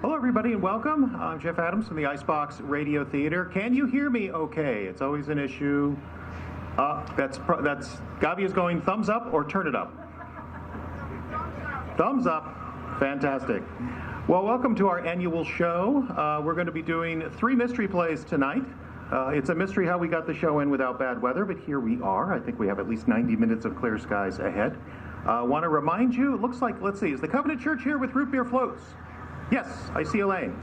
Hello, everybody, and welcome. I'm Jeff Adams from the Icebox Radio Theater. Can you hear me okay? It's always an issue. That's Gavia's going thumbs up or turn it up? Thumbs up. Fantastic. Well, welcome to our annual show. We're going to be doing 3 mystery plays tonight. It's a mystery how we got the show in without bad weather, but here we are. I think we have at least 90 minutes of clear skies ahead. I want to remind you, it looks like, let's see, is the Covenant Church here with root beer floats? Yes, I see Elaine.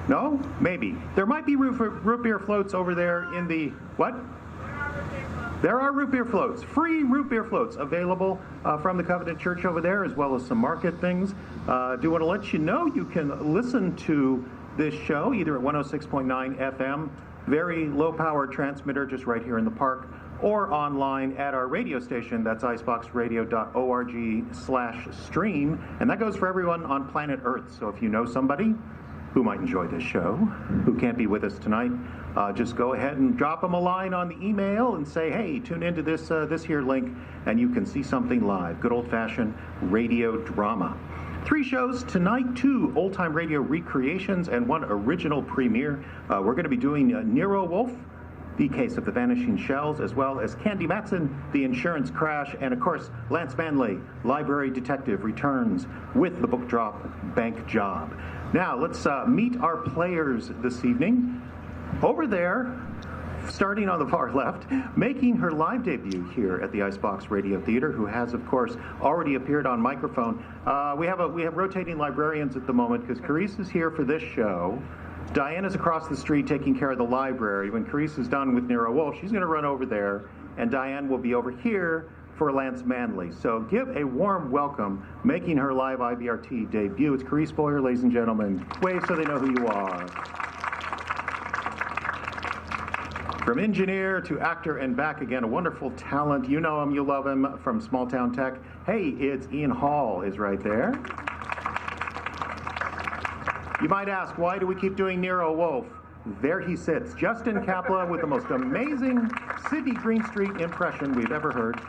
No? Maybe. There might be root beer floats over there in the, what? There are root beer floats, free root beer floats available from the Covenant Church over there, as well as some market things. Do want to let you know you can listen to this show either at 106.9 FM, very low-power transmitter just right here in the park, or online at our radio station. That's iceboxradio.org/stream, and that goes for everyone on planet Earth. So if you know somebody who might enjoy this show, who can't be with us tonight, just go ahead and drop them a line on the email and say, hey, tune into this here link, and you can see something live. Good old-fashioned radio drama. 3 shows tonight, 2 old-time radio recreations, and 1 original premiere. We're going to be doing Nero Wolfe, The Case of the Vanishing Shells, as well as Candy Matson, The Insurance Crash, and of course, Lance Manley, Library Detective, returns with the book drop Bank Job. Now, let's meet our players this evening. Over there, starting on the far left, making her live debut here at the Icebox Radio Theater, who has, of course, already appeared on microphone. We have rotating librarians at the moment because Carice is here for this show. Diana's across the street taking care of the library. When Carice is done with Nero Wolfe, she's going to run over there, and Diane will be over here for Lance Manley. So give a warm welcome, making her live IBRT debut. It's Carice Boyer, ladies and gentlemen. Wave so they know who you are. From engineer to actor and back again, a wonderful talent. You know him, you love him, from Small Town Tech. Hey, it's Ian Hall is right there. You might ask, why do we keep doing Nero Wolfe? There he sits, Justin Kapla, with the most amazing Sidney Greenstreet impression we've ever heard.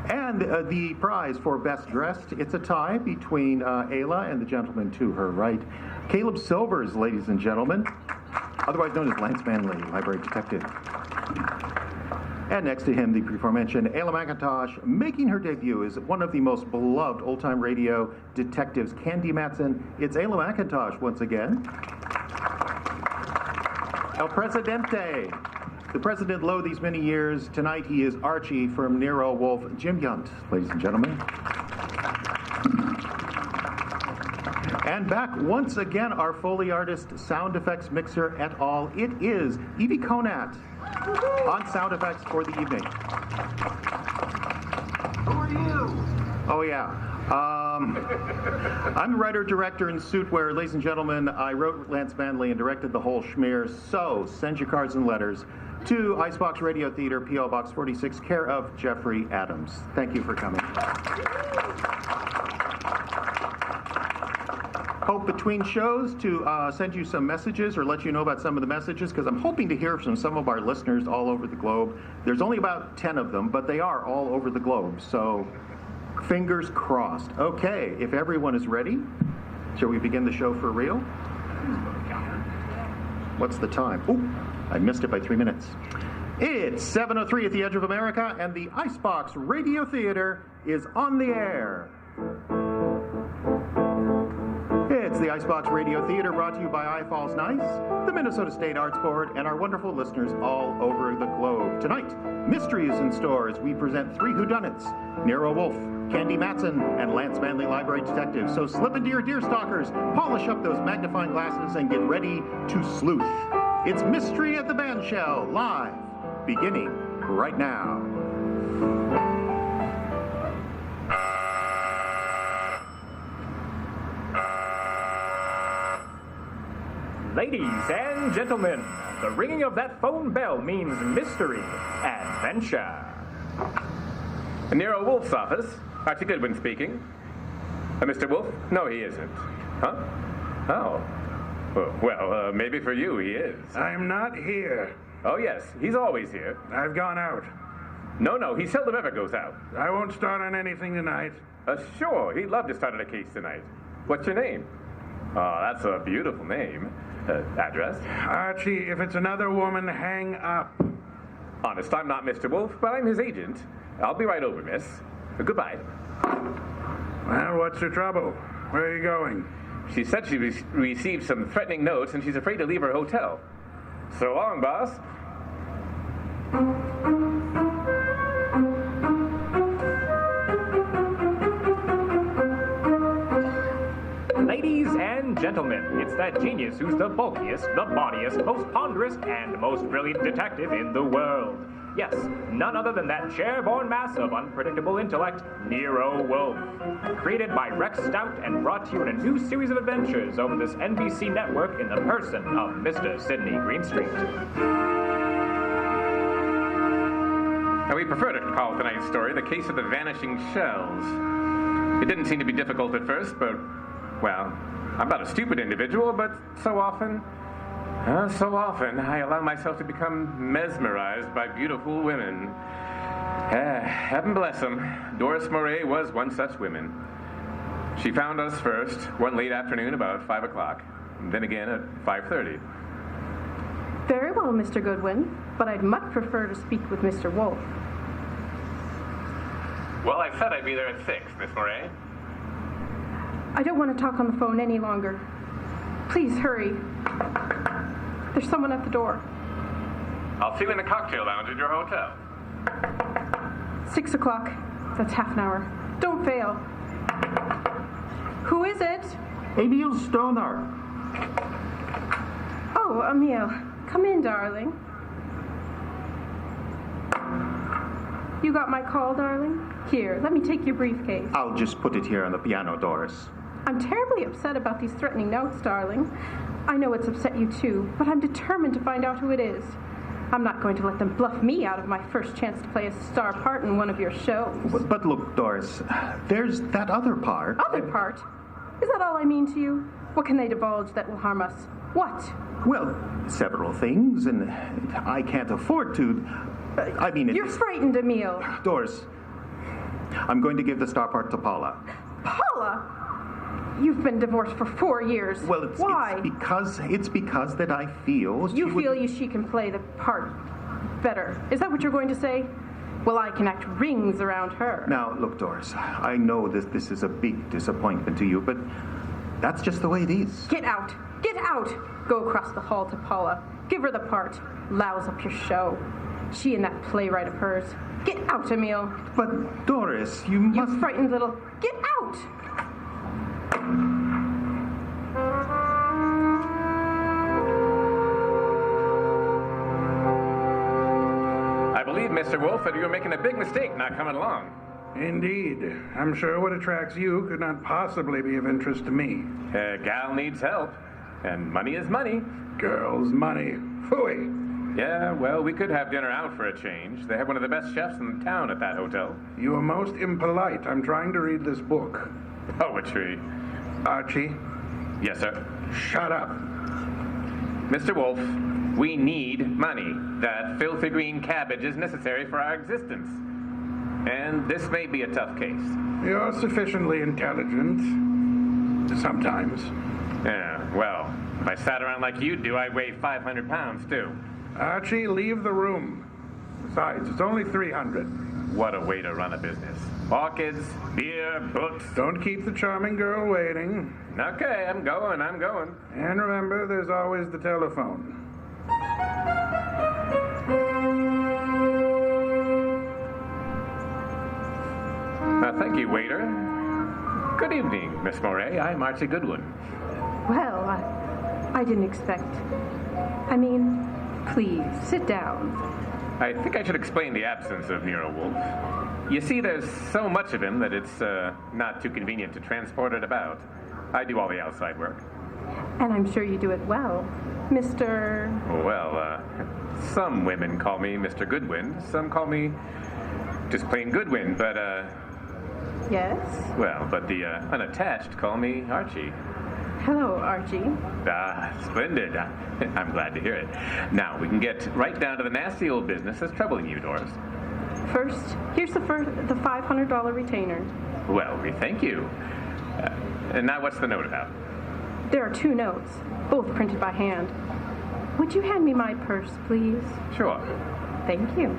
And the prize for Best Dressed, it's a tie between Ayla and the gentleman to her right. Caleb Silvers, ladies and gentlemen, otherwise known as Lance Manley, Library Detective. And next to him, the before-mentioned Ayla McIntosh, making her debut as one of the most beloved old-time radio detectives, Candy Matson. It's Ayla McIntosh once again. El Presidente, the President Low these many years. Tonight he is Archie from Nero Wolfe, Jim Yunt, ladies and gentlemen. And back once again, our Foley artist, sound effects mixer et al. It is Evie Conat on sound effects for the evening. Who are you? Oh, yeah. I'm the writer-director in Suitwear. Ladies and gentlemen, I wrote Lance Manley and directed the whole schmear. So send your cards and letters to Icebox Radio Theater, P.O. Box 46, care of Jeffrey Adams. Thank you for coming. Hope between shows to send you some messages or let you know about some of the messages, because I'm hoping to hear from some of our listeners all over the globe. There's only about 10 of them, but they are all over the globe, so fingers crossed. Okay, if everyone is ready, shall we begin the show for real? What's the time? Oh, I missed it by 3 minutes. It's 7:03 at the edge of America, and the Icebox Radio Theater is on the air. It's the Icebox Radio Theater, brought to you by I Falls Nice, the Minnesota State Arts Board, and our wonderful listeners all over the globe. Tonight, mystery is in store as we present 3 whodunits: Nero Wolfe, Candy Matson, and Lance Manley, Library Detective. So slip into your deerstalkers, polish up those magnifying glasses, and get ready to sleuth. It's Mystery at the Bandshell, live, beginning right now. Ladies and gentlemen, the ringing of that phone bell means mystery, adventure. Nero Wolfe's office. Archie Goodwin speaking. Mr. Wolfe? No, he isn't. Huh? Oh. Well, maybe for you he is. I'm not here. Oh, yes, he's always here. I've gone out. No, he seldom ever goes out. I won't start on anything tonight. Sure, he'd love to start on a case tonight. What's your name? Oh, that's a beautiful name. Address? Archie, if it's another woman, hang up. Honest, I'm not Mr. Wolf, but I'm his agent. I'll be right over, miss. Goodbye. Well, what's your trouble? Where are you going? She said she received some threatening notes and she's afraid to leave her hotel. So long, boss. Ladies and gentlemen, it's that genius who's the bulkiest, the bawdiest, most ponderous, and most brilliant detective in the world. Yes, none other than that chair-borne mass of unpredictable intellect, Nero Wolfe. Created by Rex Stout and brought to you in a new series of adventures over this NBC network in the person of Mr. Sidney Greenstreet. Now, we prefer to call tonight's story the case of the vanishing shells. It didn't seem to be difficult at first, but, well, I'm not a stupid individual, but so often I allow myself to become mesmerized by beautiful women. Heaven bless them, Doris Moray was one such woman. She found us first, one late afternoon about 5 o'clock, and then again at 5:30. Very well, Mr. Goodwin, but I'd much prefer to speak with Mr. Wolfe. Well, I said I'd be there at 6, Miss Moray. I don't want to talk on the phone any longer. Please hurry. There's someone at the door. I'll see you in the cocktail lounge at your hotel. 6 o'clock. That's half an hour. Don't fail. Who is it? Emil Stoner. Oh, Emil. Come in, darling. You got my call, darling? Here, let me take your briefcase. I'll just put it here on the piano, Doris. I'm terribly upset about these threatening notes, darling. I know it's upset you too, but I'm determined to find out who it is. I'm not going to let them bluff me out of my first chance to play a star part in one of your shows. But look, Doris, there's that other part. Other part? Is that all I mean to you? What can they divulge that will harm us? What? Well, several things, and I can't afford to. I mean, You're frightened, Emil. Doris, I'm going to give the star part to Paula. Paula? You've been divorced for 4 years. Well, Why? It's because that I feel She can play the part better. Is that what you're going to say? Well, I can act rings around her. Now, look, Doris, I know this is a big disappointment to you, but that's just the way it is. Get out! Get out! Go across the hall to Paula. Give her the part. Louse up your show. She and that playwright of hers. Get out, Emil. But, Doris, you must... You frightened little... Get out! I believe, Mr. Wolf, that you're making a big mistake not coming along. Indeed. I'm sure what attracts you could not possibly be of interest to me. A gal needs help, and money is money. Girls, money. Phooey. Yeah, well, we could have dinner out for a change. They have one of the best chefs in town at that hotel. You are most impolite. I'm trying to read this book. Poetry. Archie, Yes, sir. shut up. Mr. Wolf, we need money. That filthy green cabbage is necessary for our existence. And this may be a tough case. You're sufficiently intelligent. Sometimes. Yeah, well, if I sat around like you do, I'd weigh 500 pounds, too. Archie, leave the room. Besides, it's only 300. What a way to run a business. Orchids, beer, books. Don't keep the charming girl waiting. Okay, I'm going. And remember, there's always the telephone. Thank you, waiter. Good evening, Miss Moray. I'm Archie Goodwin. Well, I didn't expect... I mean, please, sit down. I think I should explain the absence of Nero Wolfe. You see, there's so much of him that it's not too convenient to transport it about. I do all the outside work. And I'm sure you do it well, Mr... Well, some women call me Mr. Goodwin. Some call me just plain Goodwin, but, Yes? well, but the unattached call me Archie. Hello, Archie. Splendid. I'm glad to hear it. Now, we can get right down to the nasty old business that's troubling you, Doris. First, here's the $500 retainer. Well, we thank you. And now what's the note about? There are 2 notes, both printed by hand. Would you hand me my purse, please? Sure. Thank you.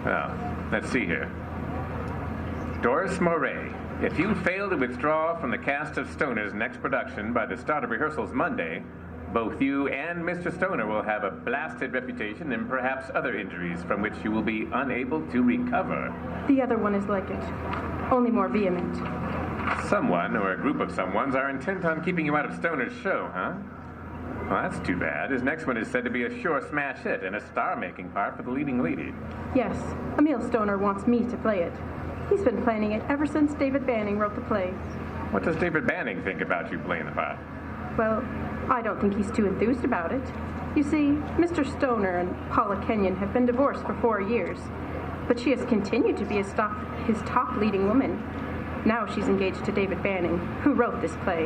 Well, let's see here. Doris Moray, if you fail to withdraw from the cast of Stoner's next production by the start of rehearsals Monday, both you and Mr. Stoner will have a blasted reputation and perhaps other injuries from which you will be unable to recover. The other one is like it, only more vehement. Someone, or a group of someones, are intent on keeping you out of Stoner's show, huh? Well, that's too bad. His next one is said to be a sure smash hit and a star-making part for the leading lady. Yes, Emil Stoner wants me to play it. He's been planning it ever since David Banning wrote the play. What does David Banning think about you playing the part? Well, I don't think he's too enthused about it. You see, Mr. Stoner and Paula Kenyon have been divorced for 4 years, but she has continued to be his top leading woman. Now she's engaged to David Banning, who wrote this play.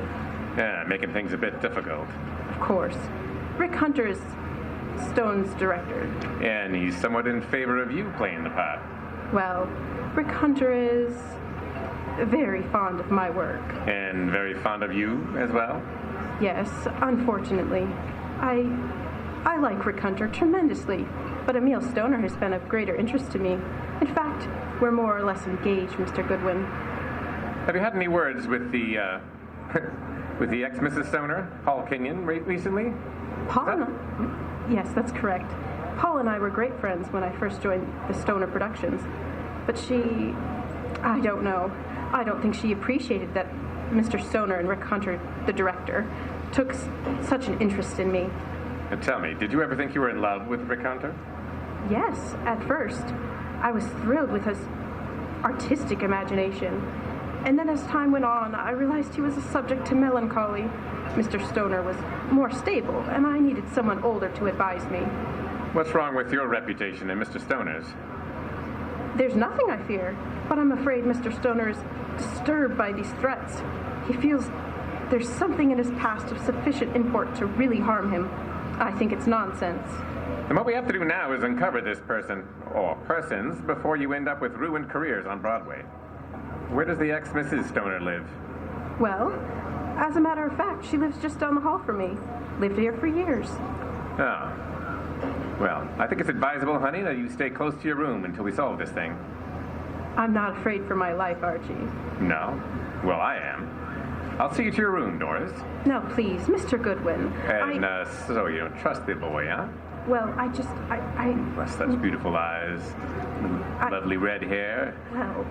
Yeah, making things a bit difficult. Of course. Rick Hunter is Stone's director. And he's somewhat in favor of you playing the part. Well, Rick Hunter is very fond of my work. And very fond of you as well? Yes, unfortunately. I like Rick Hunter tremendously, but Emil Stoner has been of greater interest to me. In fact, we're more or less engaged, Mr. Goodwin. Have you had any words with the, with the ex-Mrs. Stoner, Paul Kenyon, recently? Paul and I... Yes, that's correct. Paul and I were great friends when I first joined the Stoner Productions. But she... I don't know. I don't think she appreciated that Mr. Stoner and Rick Hunter, the director, took such an interest in me. And tell me, did you ever think you were in love with Rick Hunter? Yes, at first. I was thrilled with his artistic imagination. And then as time went on, I realized he was a subject to melancholy. Mr. Stoner was more stable, and I needed someone older to advise me. What's wrong with your reputation and Mr. Stoner's? There's nothing I fear, but I'm afraid Mr. Stoner is disturbed by these threats. He feels there's something in his past of sufficient import to really harm him. I think it's nonsense. And what we have to do now is uncover this person, or persons, before you end up with ruined careers on Broadway. Where does the ex-Mrs. Stoner live? Well, as a matter of fact, she lives just down the hall from me. Lived here for years. Oh. Well, I think it's advisable, honey, that you stay close to your room until we solve this thing. I'm not afraid for my life, Archie. No? Well, I am. I'll see you to your room, Doris. No, please, Mr. Goodwin. And, so you don't trust the boy, huh? Well, I Bless such beautiful eyes. Lovely red hair. Well,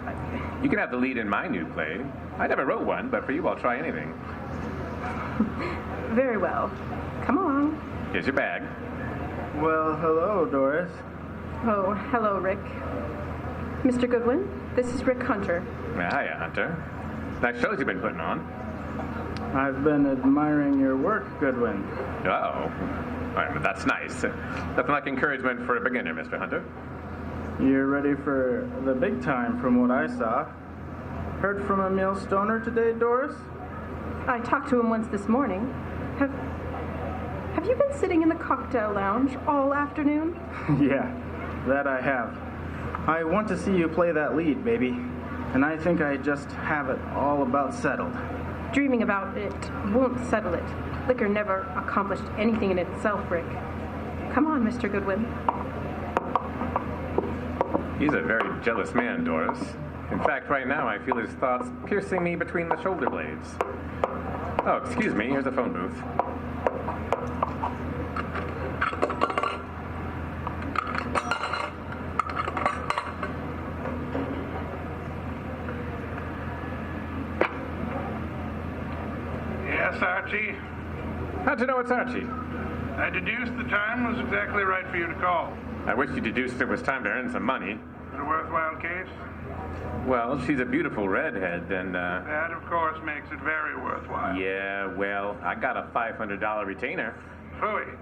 You can have the lead in my new play. I never wrote one, but for you, I'll try anything. Very well. Come along. Here's your bag. Well, hello, Doris. Oh, hello, Rick. Mr. Goodwin, this is Rick Hunter. Hiya, Hunter. Nice shows you've been putting on. I've been admiring your work, Goodwin. Oh. All right, but that's nice. Nothing like encouragement for a beginner, Mr. Hunter. You're ready for the big time from what I saw. Heard from Emil Stoner today, Doris? I talked to him once this morning. Have you been sitting in the cocktail lounge all afternoon? Yeah, that I have. I want to see you play that lead, baby. And I think I just have it all about settled. Dreaming about it won't settle it. Liquor never accomplished anything in itself, Rick. Come on, Mr. Goodwin. He's a very jealous man, Doris. In fact, right now I feel his thoughts piercing me between the shoulder blades. Oh, excuse me, here's a phone booth. Yes, Archie? How'd you know it's Archie? I deduced the time was exactly right for you to call. I wish you deduced it was time to earn some money. Is it a worthwhile case? Well, she's a beautiful redhead, and, That, of course, makes it very worthwhile. yeah, well, I got a $500 retainer. Phooey.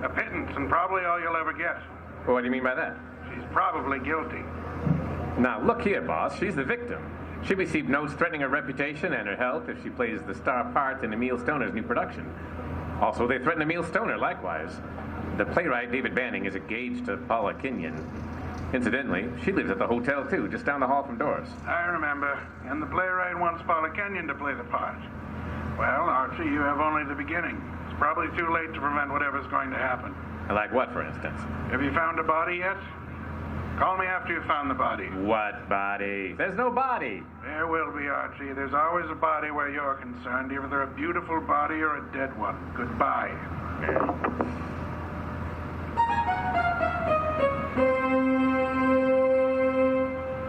A pittance, and probably all you'll ever get. Well, what do you mean by that? She's probably guilty. Now, look here, boss. She's the victim. She received notes threatening her reputation and her health if she plays the star part in Emil Stoner's new production. Also, they threaten Emil Stoner likewise. The playwright, David Banning, is engaged to Paula Kenyon. Incidentally, she lives at the hotel too, just down the hall from Doris. I remember. And the playwright wants Paula Kenyon to play the part. Well, Archie, you have only the beginning. It's probably too late to prevent whatever's going to happen. Like what, for instance? Have you found a body yet? Call me after you've found the body. What body? There's no body. There will be, Archie. There's always a body where you're concerned, either a beautiful body or a dead one. Goodbye.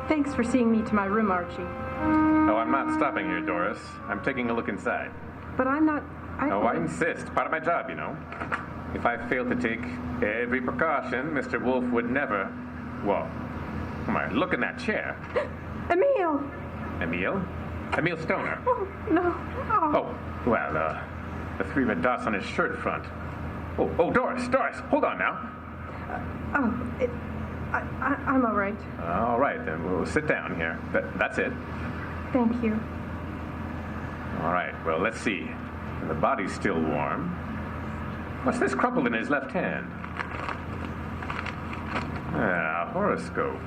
Thanks for seeing me to my room, Archie. Oh, I'm not stopping here, Doris. I'm taking a look inside. But I'm not... I insist. Part of my job, you know. If I failed to take every precaution, Mr. Wolf would never... Whoa. Come on, look in that chair. Emil! Emil? Emil Stoner. Oh, no. Oh, well, the three red dots on his shirt front. Oh, Doris, hold on now. I'm all right. All right, then we'll sit down here. That's it. Thank you. All right, well, let's see. The body's still warm. What's this crumpled in his left hand? A horoscope.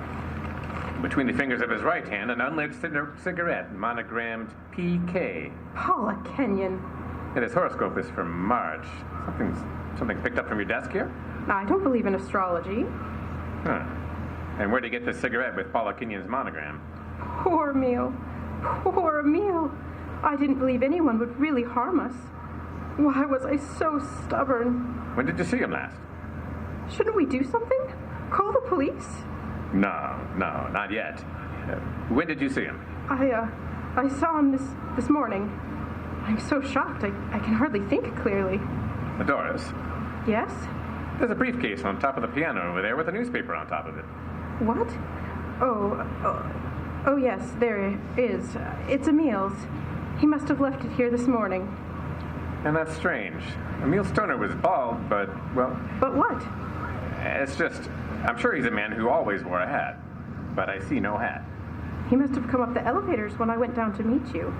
Between the fingers of his right hand, an unlit cigarette monogrammed PK. Paula Kenyon. And his horoscope is from March. Something picked up from your desk here? I don't believe in astrology. Huh. And where'd you get this cigarette with Paula Kenyon's monogram? Poor Emil. Poor Emil. I didn't believe anyone would really harm us. Why was I so stubborn? When did you see him last? Shouldn't we do something? Call the police? No, not yet. When did you see him? I saw him this morning. I'm so shocked, I can hardly think clearly. Doris? Yes? There's a briefcase on top of the piano over there with a newspaper on top of it. What? Oh, yes, there it is. It's Emil's. He must have left it here this morning. And that's strange. Emil Stoner was bald, but, well... But what? It's just, I'm sure he's a man who always wore a hat. But I see no hat. He must have come up the elevators when I went down to meet you.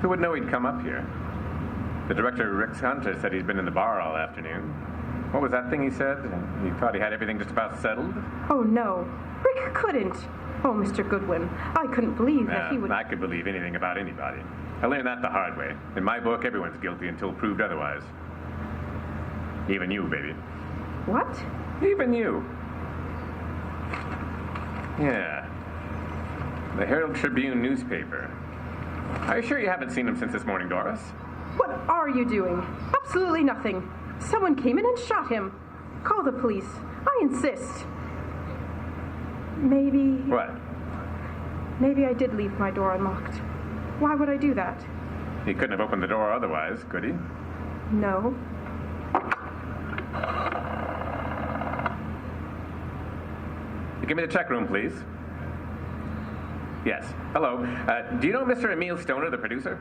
Who would know he'd come up here? The director, Rick Hunter, said he'd been in the bar all afternoon. What was that thing he said? He thought he had everything just about settled? Oh, no. Rick couldn't. Oh, Mr. Goodwin, I couldn't believe that he would... I could believe anything about anybody. I learned that the hard way. In my book, everyone's guilty until proved otherwise. Even you, baby. What? Even you. Yeah. The Herald Tribune newspaper. Are you sure you haven't seen him since this morning, Doris? What are you doing? Absolutely nothing. Someone came in and shot him. Call the police. I insist. Maybe... What? Maybe I did leave my door unlocked. Why would I do that? He couldn't have opened the door otherwise, could he? No. Give me the check room, please. Yes. Hello. Do you know Mr. Emil Stoner, the producer?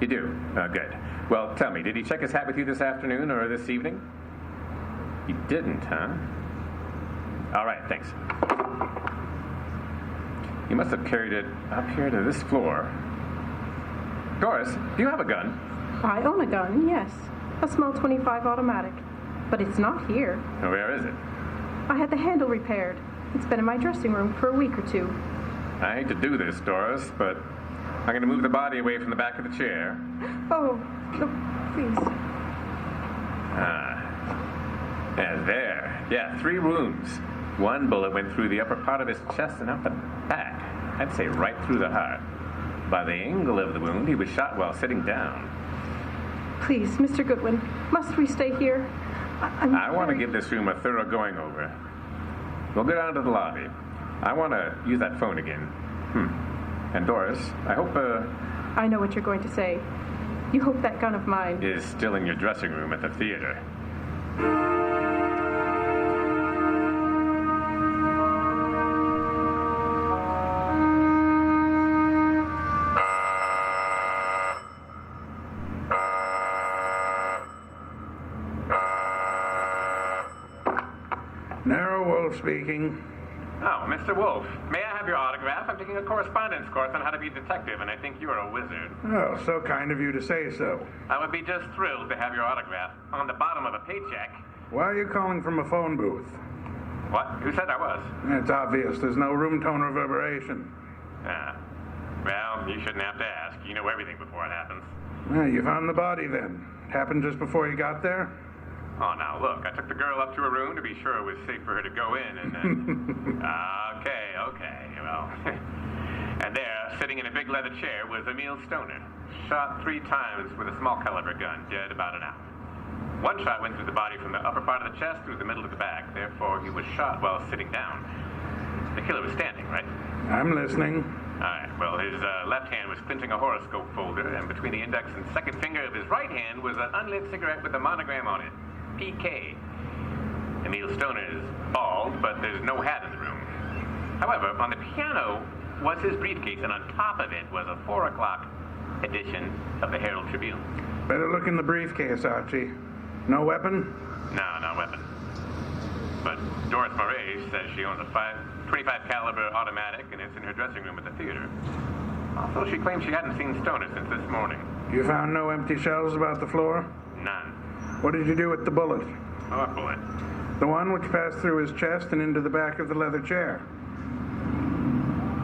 You do? Good. Well, tell me, did he check his hat with you this afternoon or this evening? He didn't, huh? All right, thanks. He must have carried it up here to this floor. Doris, do you have a gun? I own a gun, yes. A small .25 automatic. But it's not here. Where is it? I had the handle repaired. It's been in my dressing room for a week or two. I hate to do this, Doris, but I'm going to move the body away from the back of the chair. Oh, no, please. And there. Yeah, 3 wounds. One bullet went through the upper part of his chest and out the back. I'd say right through the heart. By the angle of the wound, he was shot while sitting down. Please, Mr. Goodwin, must we stay here? I want to give this room a thorough going over. We'll go down to the lobby. I want to use that phone again. And Doris, I hope, I know what you're going to say. You hope that gun of mine... is still in your dressing room at the theater. Speaking. Oh, Mr. Wolf, may I have your autograph? I'm taking a correspondence course on how to be a detective, and I think you're a wizard. Oh, so kind of you to say so. I would be just thrilled to have your autograph on the bottom of a paycheck. Why are you calling from a phone booth? What? Who said I was? It's obvious. There's no room tone reverberation. Well, you shouldn't have to ask. You know everything before it happens. You found the body then. Happened just before you got there? Oh, now look, I took the girl up to her room to be sure it was safe for her to go in, and then... Okay, well... And there, sitting in a big leather chair, was Emil Stoner, shot 3 times with a small caliber gun, dead about an hour. One shot went through the body from the upper part of the chest through the middle of the back, therefore he was shot while sitting down. The killer was standing, right? I'm listening. Alright, well, his left hand was clinching a horoscope folder, and between the index and second finger of his right hand was an unlit cigarette with a monogram on it. PK. Emil Stoner is bald, but there's no hat in the room. However, on the piano was his briefcase, and on top of it was a 4 o'clock edition of the Herald Tribune. Better look in the briefcase, Archie. No weapon? No weapon. But Doris Moray says she owns a 25 caliber automatic, and it's in her dressing room at the theater. Also, she claims she hadn't seen Stoner since this morning. You found no empty shells about the floor? None. What did you do with the bullet? What bullet? The one which passed through his chest and into the back of the leather chair.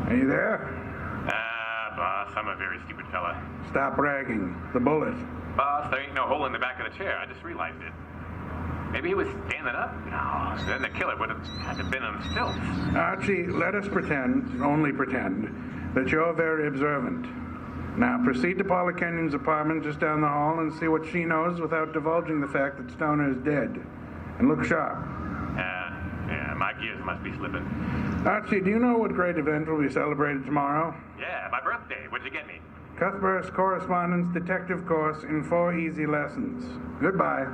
Are you there? Boss, I'm a very stupid fella. Stop bragging. The bullet. Boss, there ain't no hole in the back of the chair. I just realized it. Maybe he was standing up? No, then the killer would have had to been on stilts. Archie, let us pretend, only pretend, that you're very observant. Now proceed to Paula Kenyon's apartment just down the hall and see what she knows without divulging the fact that Stoner is dead. And look sharp. Yeah, my gears must be slipping. Archie, do you know what great event will be celebrated tomorrow? Yeah, my birthday. What'd you get me? Cuthbert's Correspondence Detective Course in 4 easy lessons. Goodbye.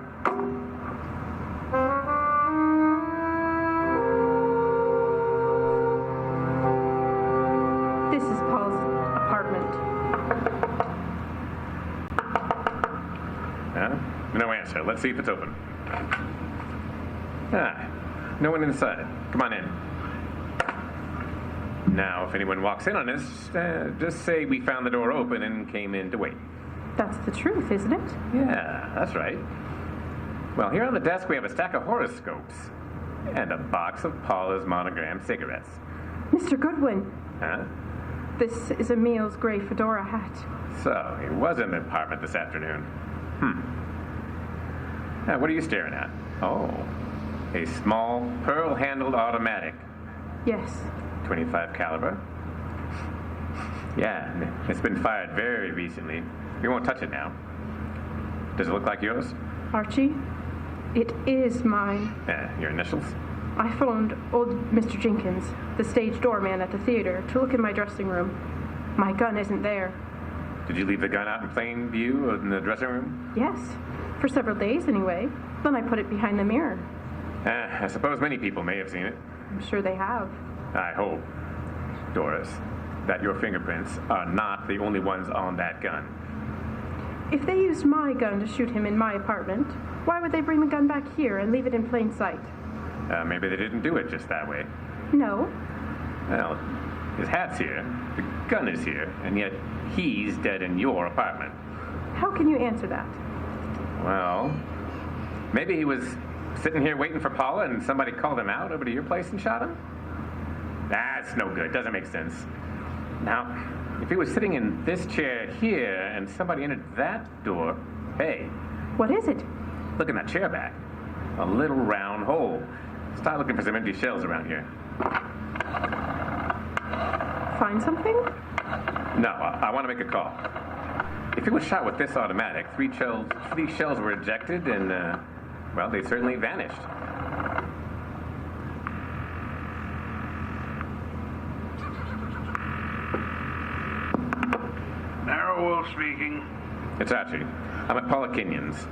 This is Paul's apartment. No answer. Let's see if it's open. No one inside. Come on in. Now, if anyone walks in on us, just say we found the door open and came in to wait. That's the truth, isn't it? Yeah, that's right. Well, here on the desk we have a stack of horoscopes and a box of Paula's monogram cigarettes. Mr. Goodwin. Huh? This is Emil's gray fedora hat. So, he was in the apartment this afternoon. Now, what are you staring at? Oh, a small pearl-handled automatic. Yes. 25 caliber. Yeah, it's been fired very recently. We won't touch it now. Does it look like yours? Archie, it is mine. Your initials? I phoned old Mr. Jenkins, the stage doorman at the theater, to look in my dressing room. My gun isn't there. Did you leave the gun out in plain view in the dressing room? Yes, for several days anyway. Then I put it behind the mirror. I suppose many people may have seen it. I'm sure they have. I hope, Doris, that your fingerprints are not the only ones on that gun. If they used my gun to shoot him in my apartment, why would they bring the gun back here and leave it in plain sight? Maybe they didn't do it just that way. No. Well, his hat's here, the gun is here, and yet he's dead in your apartment. How can you answer that? Well, maybe he was sitting here waiting for Paula and somebody called him out over to your place and shot him? That's no good. Doesn't make sense. Now, if he was sitting in this chair here and somebody entered that door, hey. What is it? Look in that chair back. A little round hole. Start looking for some empty shells around here. Find something? No, I want to make a call. If he was shot with this automatic, 3 shells were ejected and, well, they certainly vanished. Narrow Wolf speaking. It's Archie. I'm at Paula Kenyon's.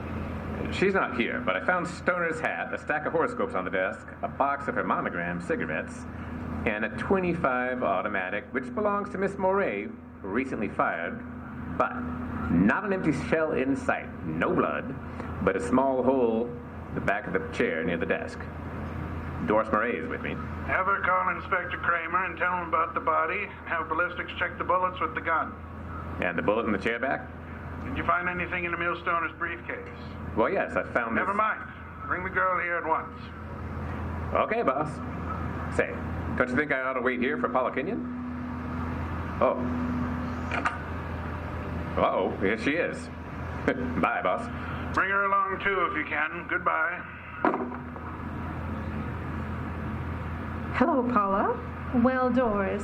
She's not here, but I found Stoner's hat, a stack of horoscopes on the desk, a box of her monogram cigarettes, and a 25 automatic, which belongs to Miss Moray, recently fired, but not an empty shell in sight. No blood, but a small hole in the back of the chair near the desk. Doris Moray is with me. Have her call Inspector Kramer and tell him about the body. Have ballistics check the bullets with the gun. And the bullet in the chair back? Did you find anything in Emil Stoner's briefcase? Well, yes, I found this. Never mind. Bring the girl here at once. Okay, boss. Say, don't you think I ought to wait here for Paula Kenyon? Oh. Uh-oh, here she is. Bye, boss. Bring her along, too, if you can. Goodbye. Hello, Paula. Well, Doris,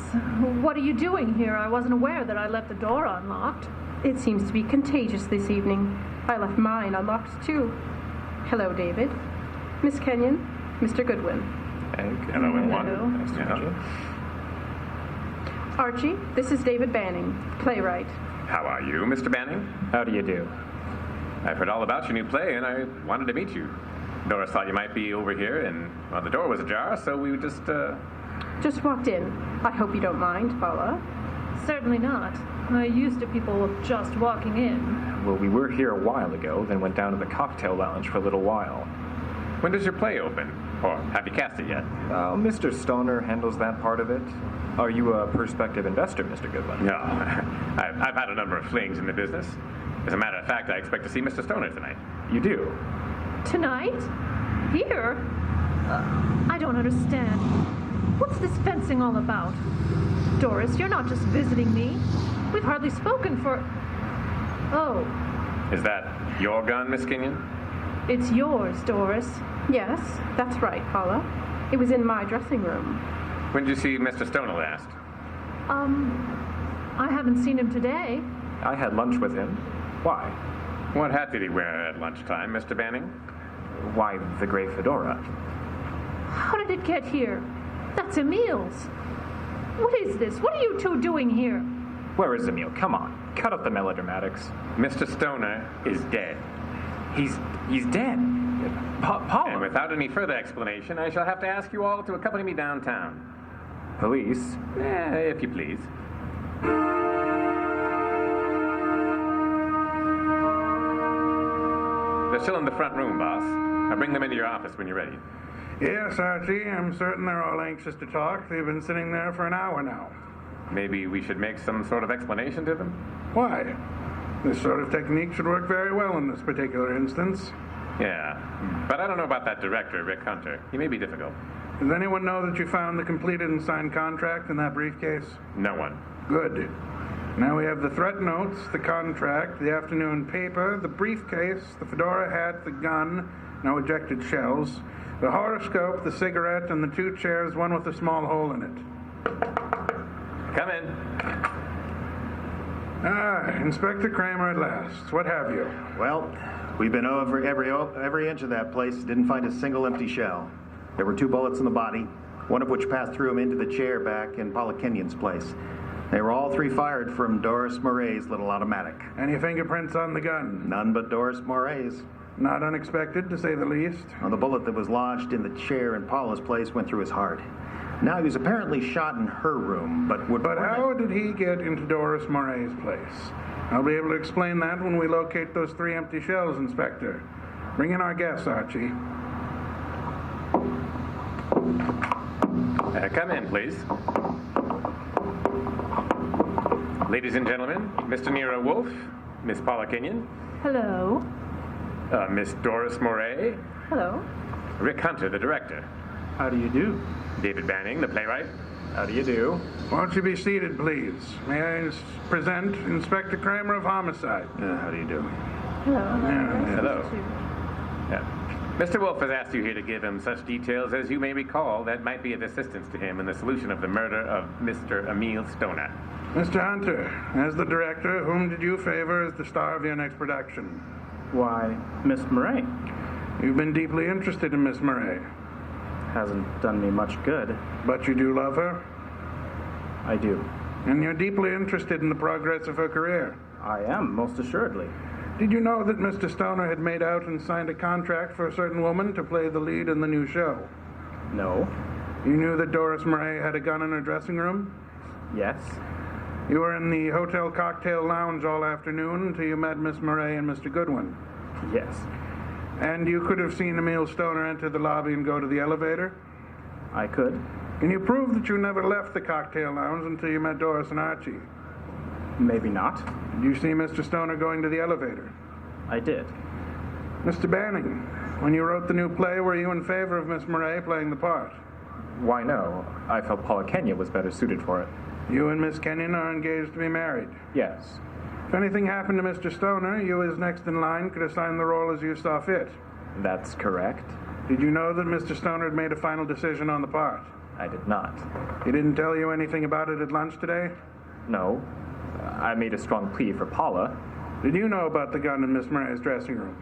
what are you doing here? I wasn't aware that I left the door unlocked. It seems to be contagious this evening. I left mine unlocked, too. Hello, David. Miss Kenyon. Mr. Goodwin. Hello, everyone. Hello. Nice to meet you. Archie, this is David Banning, playwright. How are you, Mr. Banning? How do you do? I've heard all about your new play, and I wanted to meet you. Doris thought you might be over here, and, well, the door was ajar, so we just Just walked in. I hope you don't mind, Paula. Certainly not. I'm used to people just walking in. Well, we were here a while ago, then went down to the cocktail lounge for a little while. When does your play open? Or have you cast it yet? Mr. Stoner handles that part of it. Are you a prospective investor, Mr. Goodwin? No. I've had a number of flings in the business. As a matter of fact, I expect to see Mr. Stoner tonight. You do? Tonight? Here? I don't understand. What's this fencing all about? Doris, you're not just visiting me. We've hardly spoken for... Oh, Is that your gun, Miss Kenyon? it's yours, Doris. Yes, that's right, Paula. It was in my dressing room. When did you see Mr. Stoner last? I haven't seen him today. I had lunch with him. Why? What hat did he wear at lunchtime, Mr. Banning? Why, the gray fedora. How did it get here? That's Emil's. What is this? What are you two doing here? Where is Emil? Come on. Cut up the melodramatics. Mr. Stoner is dead. He's dead. Paula. And without any further explanation, I shall have to ask you all to accompany me downtown. Police? If you please. They're still in the front room, boss. I'll bring them into your office when you're ready. Yes, Archie, I'm certain they're all anxious to talk. They've been sitting there for an hour now. Maybe we should make some sort of explanation to them? Why? This sort of technique should work very well in this particular instance. Yeah, but I don't know about that director, Rick Hunter. He may be difficult. Does anyone know that you found the completed and signed contract in that briefcase? No one. Good. Now we have the threat notes, the contract, the afternoon paper, the briefcase, the fedora hat, the gun, no ejected shells, the horoscope, the cigarette, and the two chairs, one with a small hole in it. Come in. Inspector Kramer at last. What have you? Well, we've been over every inch of that place. Didn't find a single empty shell. There were 2 bullets in the body, one of which passed through him into the chair back in Paula Kenyon's place. They were all 3 fired from Doris Moray's little automatic. Any fingerprints on the gun? None but Doris Moray's. Not unexpected, to say the least. Well, the bullet that was lodged in the chair in Paula's place went through his heart. Now, he was apparently shot in her room, but would... But how did he get into Doris Moray's place? I'll be able to explain that when we locate those 3 empty shells, Inspector. Bring in our guests, Archie. Come in, please. Ladies and gentlemen, Mr. Nero Wolfe, Miss Paula Kenyon, Hello. Miss Doris Moray, Hello. Rick Hunter, the director, How do you do? David Banning, the playwright. How do you do? Won't you be seated, please? May I present Inspector Kramer of Homicide? How do you do? Hello. Hello. Mr. Wolfe has asked you here to give him such details as you may recall that might be of assistance to him in the solution of the murder of Mr. Emil Stoner. Mr. Hunter, as the director, whom did you favor as the star of your next production? Why, Miss Murray. You've been deeply interested in Miss Murray, Hasn't done me much good. but you do love her, I do. and you're deeply interested in the progress of her career. I am, most assuredly. Did you know that Mr. Stoner had made out and signed a contract for a certain woman to play the lead in the new show? No. You knew that Doris Murray had a gun in her dressing room? Yes. You were in the hotel cocktail lounge all afternoon until you met Miss Murray and Mr. Goodwin. Yes. And you could have seen Emil Stoner enter the lobby and go to the elevator? I could. Can you prove that you never left the cocktail lounge until you met Doris and Archie? Maybe not. Did you see Mr. Stoner going to the elevator? I did. Mr. Banning, When you wrote the new play, were you in favor of Miss Murray playing the part? Why, no. I felt Paula Kenya was better suited for it. You and Miss Kenyon are engaged to be married. Yes. If anything happened to Mr. Stoner, you as next in line could assign the role as you saw fit. That's correct. Did you know that Mr. Stoner had made a final decision on the part? I did not. He didn't tell you anything about it at lunch today? No. I made a strong plea for Paula. Did you know about the gun in Miss Murray's dressing room?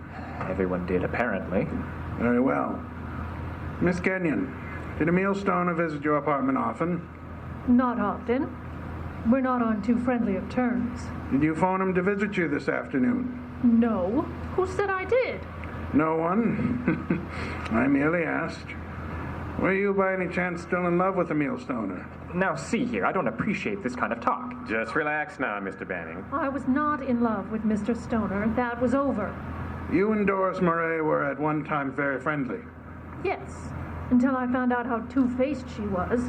Everyone did, apparently. Very well. Miss Kenyon, did Emil Stoner visit your apartment often? Not often. We're not on too friendly of terms. Did you phone him to visit you this afternoon? No. Who said I did? No one. I merely asked. Were you by any chance still in love with Emil Stoner? Now, see here, I don't appreciate this kind of talk. Just relax now, Mr. Banning. I was not in love with Mr. Stoner. That was over. You and Doris Murray were at one time very friendly. Yes. Until I found out how two-faced she was.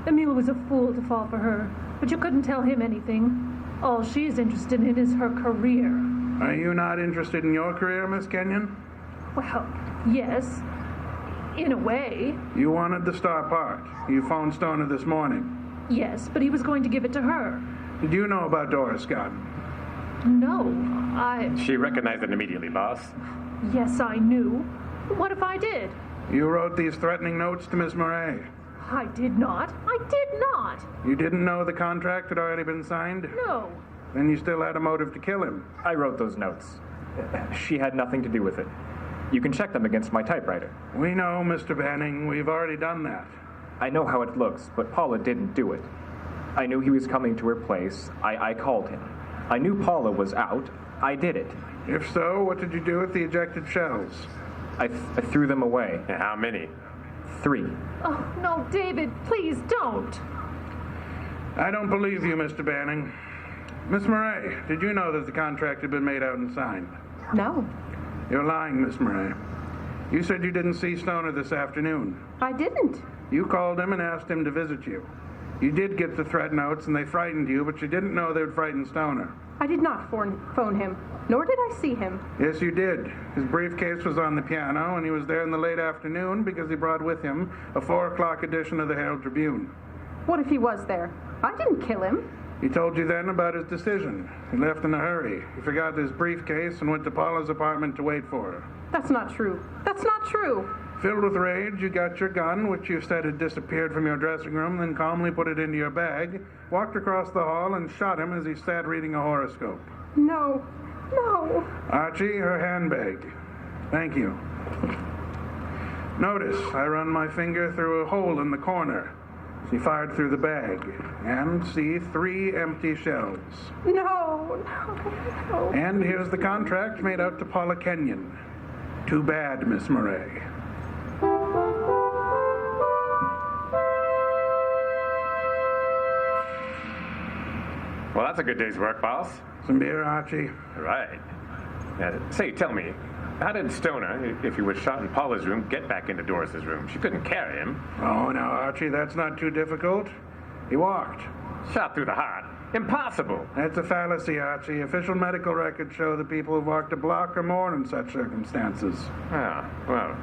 Emil was a fool to fall for her, but you couldn't tell him anything. All she's interested in is her career. Are you not interested in your career, Miss Kenyon? Well, yes. In a way. You wanted the star part. You phoned Stoner this morning. Yes, but he was going to give it to her. Did you know about Doris Scott? No, She recognized it immediately, boss. Yes, I knew. What if I did? You wrote these threatening notes to Miss Murray. I did not. I did not. You didn't know the contract had already been signed? No. Then you still had a motive to kill him. I wrote those notes. She had nothing to do with it. You can check them against my typewriter. We know, Mr. Banning. We've already done that. I know how it looks, but Paula didn't do it. I knew he was coming to her place. I called him. I knew Paula was out. I did it. If so, what did you do with the ejected shells? I threw them away. How many? 3. Oh, no, David, please don't. I don't believe you, Mr. Banning. Miss Murray, did you know that the contract had been made out and signed? No, You're lying, Miss Murray. You said you didn't see Stoner this afternoon. I didn't. You called him and asked him to visit you. You did get the threat notes and they frightened you, but you didn't know they would frighten Stoner. I did not phone him, nor did I see him. Yes, you did. His briefcase was on the piano, and he was there in the late afternoon because he brought with him a 4 o'clock edition of the Herald Tribune. What if he was there? I didn't kill him. He told you then about his decision. He left in a hurry. He forgot his briefcase and went to Paula's apartment to wait for her. That's not true. That's not true. Filled with rage, you got your gun, which you said had disappeared from your dressing room, then calmly put it into your bag, walked across the hall, and shot him as he sat reading a horoscope. No. No. Archie, her handbag. Thank you. Notice, I run my finger through a hole in the corner. She fired through the bag. And see 3 empty shells. No. No. And here's the contract made out to Paula Kenyon. Too bad, Miss Murray. Well, that's a good day's work, boss. Some beer, Archie? Right. Say, tell me, how did Stoner, if he was shot in Paula's room, get back into Doris's room? She couldn't carry him. Oh, no, Archie, that's not too difficult. He walked. Shot through the heart. Impossible. That's a fallacy, Archie. Official medical records show that people have walked a block or more in such circumstances. Ah, well,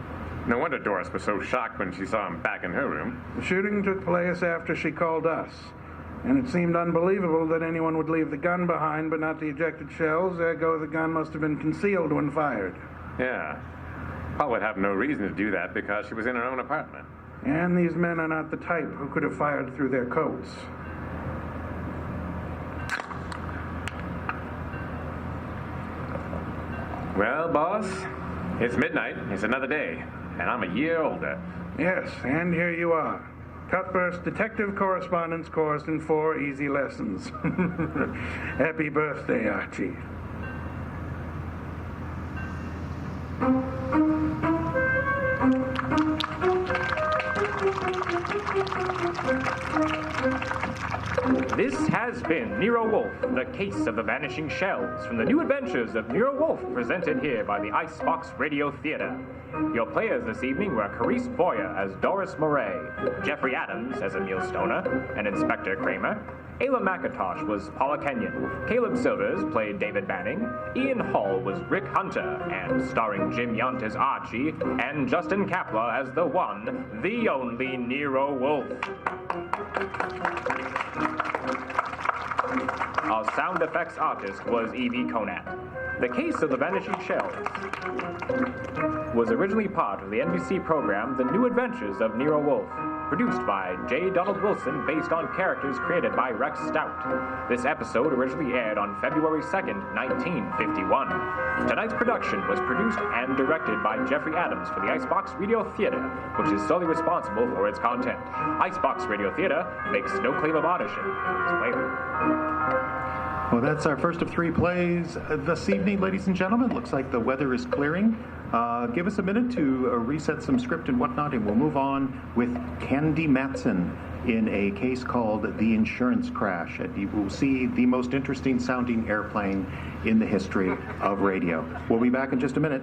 no wonder Doris was so shocked when she saw him back in her room. The shooting took place after she called us. And it seemed unbelievable that anyone would leave the gun behind but not the ejected shells, ergo the gun must have been concealed when fired. Yeah. Paul would have no reason to do that because she was in her own apartment. And these men are not the type who could have fired through their coats. Well, boss, it's midnight. It's another day. And I'm a year older. Yes, and here you are. Cuthbert's Detective Correspondence course in 4 easy lessons. Happy birthday, Archie. This has been Nero Wolf, the Case of the Vanishing Shells, from the new adventures of Nero Wolf, presented here by the Icebox Radio Theater. Your players this evening were Carice Boyer as Doris Murray, Jeffrey Adams as Emil Stoner and Inspector Kramer, Ayla McIntosh was Paula Kenyon, Caleb Silvers played David Banning, Ian Hall was Rick Hunter, and starring Jim Yunt as Archie, and Justin Kapla as the one, the only Nero Wolf. Our sound effects artist was Evie Conant. The Case of the Vanishing Shells was originally part of the NBC program The New Adventures of Nero Wolf, produced by J. Donald Wilson based on characters created by Rex Stout. This episode originally aired on February 2nd, 1951. Tonight's production was produced and directed by Jeffrey Adams for the Icebox Radio Theater, which is solely responsible for its content. Icebox Radio Theater makes no claim of authorship for its players. Well, that's our first of 3 plays this evening, ladies and gentlemen. Looks like the weather is clearing. Give us a minute to reset some script and whatnot, and we'll move on with Candy Matson in a case called The Insurance Crash. And you will see the most interesting sounding airplane in the history of radio. We'll be back in just a minute.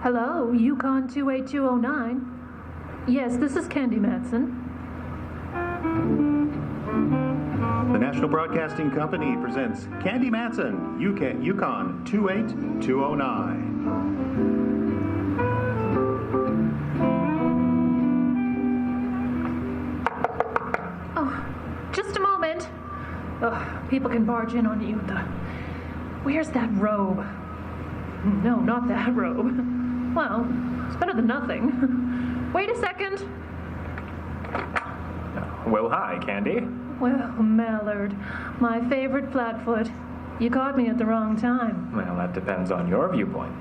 Hello, Yukon 28209. Yes, this is Candy Matson. The National Broadcasting Company presents Candy Matson, Yukon 28209. Oh, just a moment. Oh, people can barge in on you. Where's that robe? No, not that robe. Well, it's better than nothing. Wait a second. Well, hi, Candy. Well, Mallard, my favorite flatfoot. You caught me at the wrong time. Well, that depends on your viewpoint.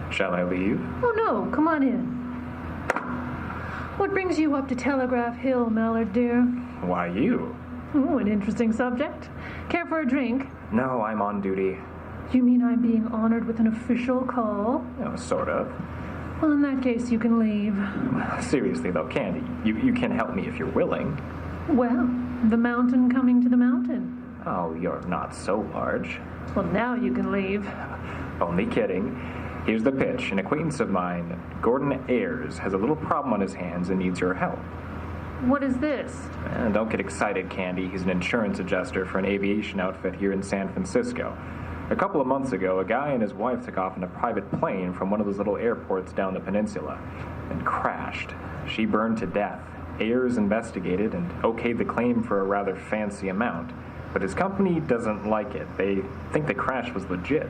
Shall I leave? Oh, no, come on in. What brings you up to Telegraph Hill, Mallard, dear? Why you? Oh, an interesting subject. Care for a drink? No, I'm on duty. You mean I'm being honored with an official call? Oh, sort of. Well, in that case, you can leave. Seriously, though, Candy, you can help me if you're willing. Well, the mountain coming to the mountain. Oh, you're not so large. Well, now you can leave. Only kidding. Here's the pitch. An acquaintance of mine, Gordon Ayers, has a little problem on his hands and needs your help. What is this? Don't get excited, Candy. He's an insurance adjuster for an aviation outfit here in San Francisco. A couple of months ago, a guy and his wife took off in a private plane from one of those little airports down the peninsula and crashed. She burned to death. Ayers investigated and okayed the claim for a rather fancy amount, but his company doesn't like it. They think the crash was legit.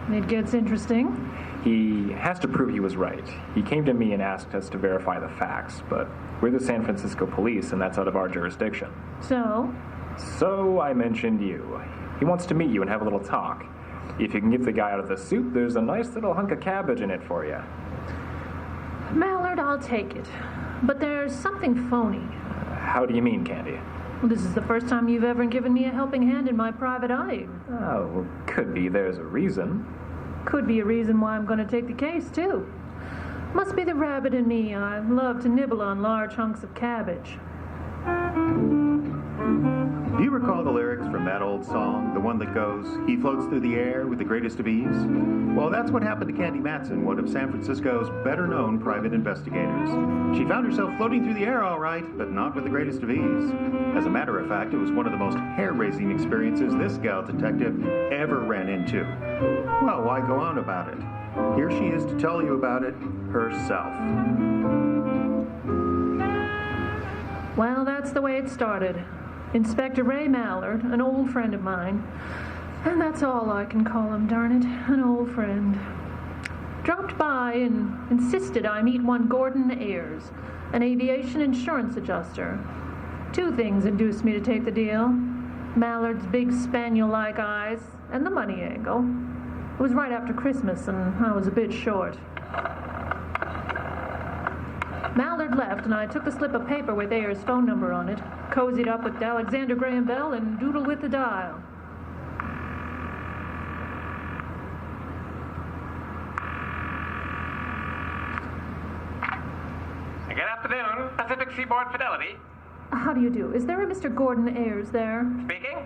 It gets interesting. He has to prove he was right. He came to me and asked us to verify the facts, but we're the San Francisco police, and that's out of our jurisdiction. So I mentioned you. He wants to meet you and have a little talk. If you can get the guy out of the suit, there's a nice little hunk of cabbage in it for you. Mallard, I'll take it. But there's something phony. How do you mean, Candy? Well, this is the first time you've ever given me a helping hand in my private eye. Oh, well, could be there's a reason. Could be a reason why I'm going to take the case, too. Must be the rabbit in me. I love to nibble on large hunks of cabbage. Do you recall the lyrics from that old song, the one that goes, "He floats through the air with the greatest of ease"? Well, that's what happened to Candy Matson, one of San Francisco's better-known private investigators. She found herself floating through the air all right, but not with the greatest of ease. As a matter of fact, it was one of the most hair-raising experiences this gal detective ever ran into. Well, why go on about it? Here she is to tell you about it herself. Well, that's the way it started. Inspector Ray Mallard, an old friend of mine. And that's all I can call him, darn it, an old friend. Dropped by and insisted I meet one Gordon Ayers, an aviation insurance adjuster. 2 things induced me to take the deal. Mallard's big spaniel-like eyes and the money angle. It was right after Christmas and I was a bit short. Mallard left, and I took the slip of paper with Ayers' phone number on it, cozied up with Alexander Graham Bell, and doodled with the dial. Seaboard Fidelity. How do you do? Is there a Mr. Gordon Ayers there? Speaking?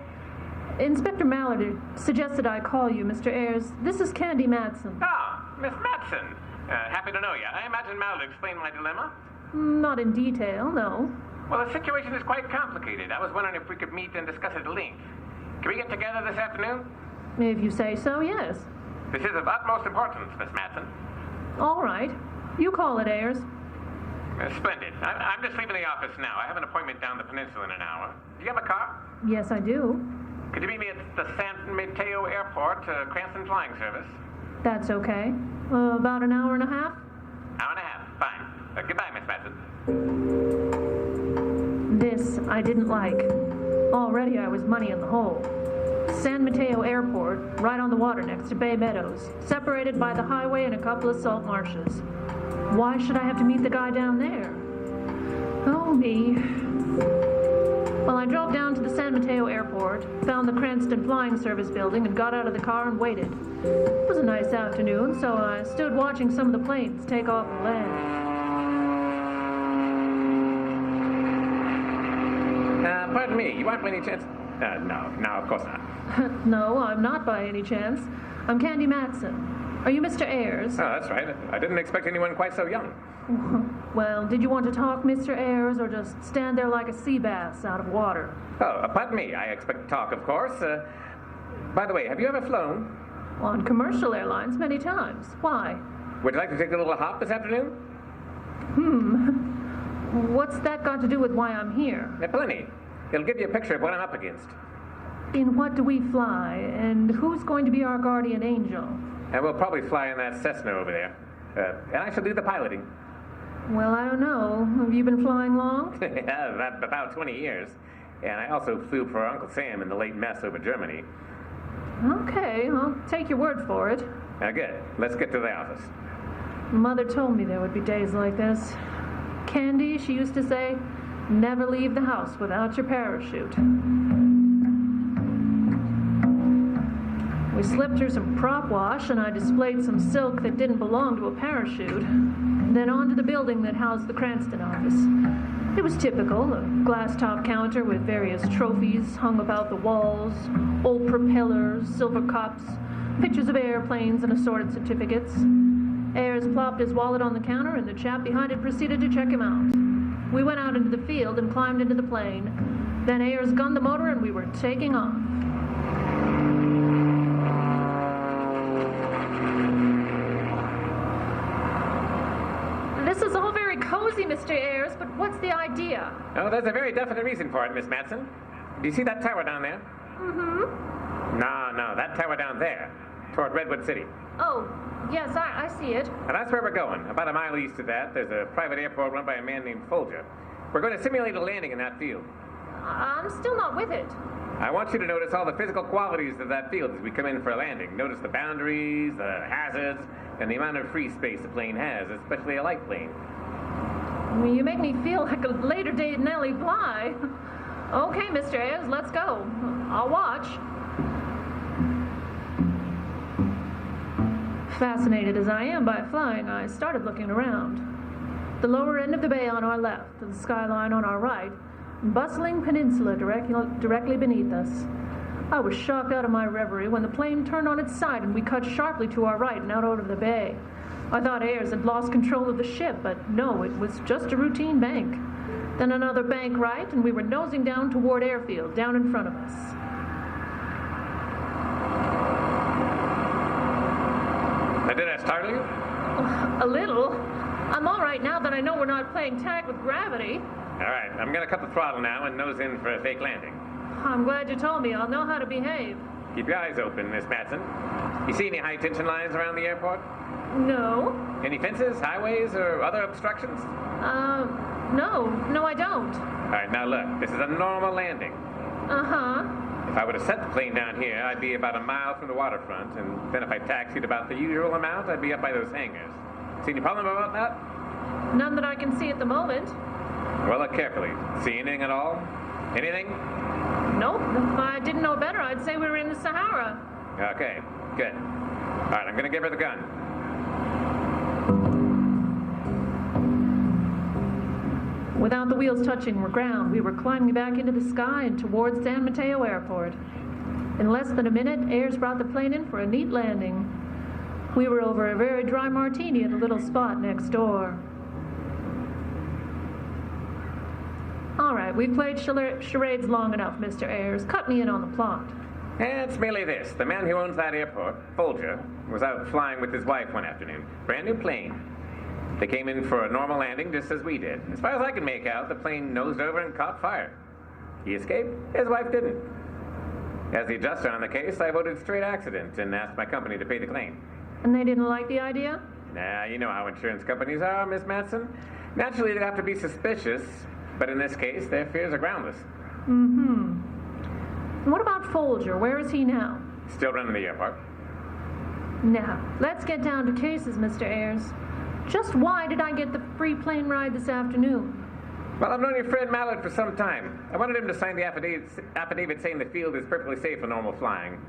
Inspector Mallard suggested I call you, Mr. Ayers. This is Candy Madsen. Ah, Miss Matson. Happy to know you. I imagine Mallard explained my dilemma. Not in detail, no. Well, the situation is quite complicated. I was wondering if we could meet and discuss it at length. Can we get together this afternoon? If you say so, yes. This is of utmost importance, Miss Matson. All right. You call it, Ayers. Splendid. I'm just leaving the office now. I have an appointment down the peninsula in an hour. Do you have a car? Yes, I do. Could you meet me at the San Mateo Airport, Cranston Flying Service? That's okay. About an hour and a half? Hour and a half. Fine. Goodbye, Miss Matson. This I didn't like. Already I was money in the hole. San Mateo Airport, right on the water next to Bay Meadows, separated by the highway and a couple of salt marshes. Why should I have to meet the guy down there? Oh, me. Well, I drove down to the San Mateo Airport, found the Cranston Flying Service building, and got out of the car and waited. It was a nice afternoon, so I stood watching some of the planes take off and land. Pardon me, you aren't by any chance? No, of course not. No, I'm not by any chance. I'm Candy Madsen. Are you Mr. Ayers? Oh, that's right. I didn't expect anyone quite so young. Well, did you want to talk, Mr. Ayers, or just stand there like a sea bass out of water? Oh, pardon me. I expect to talk, of course. By the way, have you ever flown? On commercial airlines many times. Why? Would you like to take a little hop this afternoon? What's that got to do with why I'm here? Plenty. It'll give you a picture of what I'm up against. In what do we fly, and who's going to be our guardian angel? And we'll probably fly in that Cessna over there. And I shall do the piloting. Well, I don't know. Have you been flying long? About 20 years. And I also flew for Uncle Sam in the late mess over Germany. Okay, I'll take your word for it. Good. Let's get to the office. Mother told me there would be days like this. Candy, she used to say, never leave the house without your parachute. We slipped her some prop wash, and I displayed some silk that didn't belong to a parachute. Then on to the building that housed the Cranston office. It was typical, a glass-top counter with various trophies hung about the walls, old propellers, silver cups, pictures of airplanes, and assorted certificates. Ayers plopped his wallet on the counter, and the chap behind it proceeded to check him out. We went out into the field and climbed into the plane. Then Ayers gunned the motor, and we were taking off. This is all very cozy, Mr. Ayers, but what's the idea? Oh, there's a very definite reason for it, Miss Matson. Do you see that tower down there? Mm-hmm. No, that tower down there, toward Redwood City. Oh, yes, I see it. And that's where we're going. About a mile east of that, there's a private airport run by a man named Folger. We're going to simulate a landing in that field. I'm still not with it. I want you to notice all the physical qualities of that field as we come in for a landing. Notice the boundaries, the hazards, and the amount of free space the plane has, especially a light plane. You make me feel like a later-date Nellie Bly. Okay, Mr. Ayers, let's go. I'll watch. Fascinated as I am by flying, I started looking around. The lower end of the bay on our left, the skyline on our right, bustling peninsula directly beneath us. I was shocked out of my reverie when the plane turned on its side and we cut sharply to our right and out over the bay. I thought Ayers had lost control of the ship, but no, it was just a routine bank. Then another bank right, and we were nosing down toward airfield, down in front of us. Did that startle you? A little. I'm all right now that I know we're not playing tag with gravity. All right, I'm going to cut the throttle now and nose in for a fake landing. I'm glad you told me. I'll know how to behave. Keep your eyes open, Miss Matson. You see any high-tension lines around the airport? No. Any fences, highways, or other obstructions? No, I don't. All right, now look, this is a normal landing. Uh-huh. If I were to set the plane down here, I'd be about a mile from the waterfront, and then if I taxied about the usual amount, I'd be up by those hangars. See any problem about that? None that I can see at the moment. Well, look carefully. See anything at all? Anything? Nope. If I didn't know better, I'd say we were in the Sahara. Okay, good. All right, I'm going to give her the gun. Without the wheels touching ground, we were climbing back into the sky and towards San Mateo Airport. In less than a minute, Ayers brought the plane in for a neat landing. We were over a very dry martini at a little spot next door. All right, we've played charades long enough, Mr. Ayers. Cut me in on the plot. It's merely this. The man who owns that airport, Folger, was out flying with his wife one afternoon. Brand new plane. They came in for a normal landing just as we did. As far as I can make out, the plane nosed over and caught fire. He escaped. His wife didn't. As the adjuster on the case, I voted straight accident and asked my company to pay the claim. And they didn't like the idea? Nah, you know how insurance companies are, Miss Matson. Naturally, they'd have to be suspicious, but in this case, their fears are groundless. Mm-hmm. And what about Folger? Where is he now? Still running the airport. Now, let's get down to cases, Mr. Ayers. Just why did I get the free plane ride this afternoon? Well, I've known your friend Mallard for some time. I wanted him to sign the affidavit saying the field is perfectly safe for normal flying.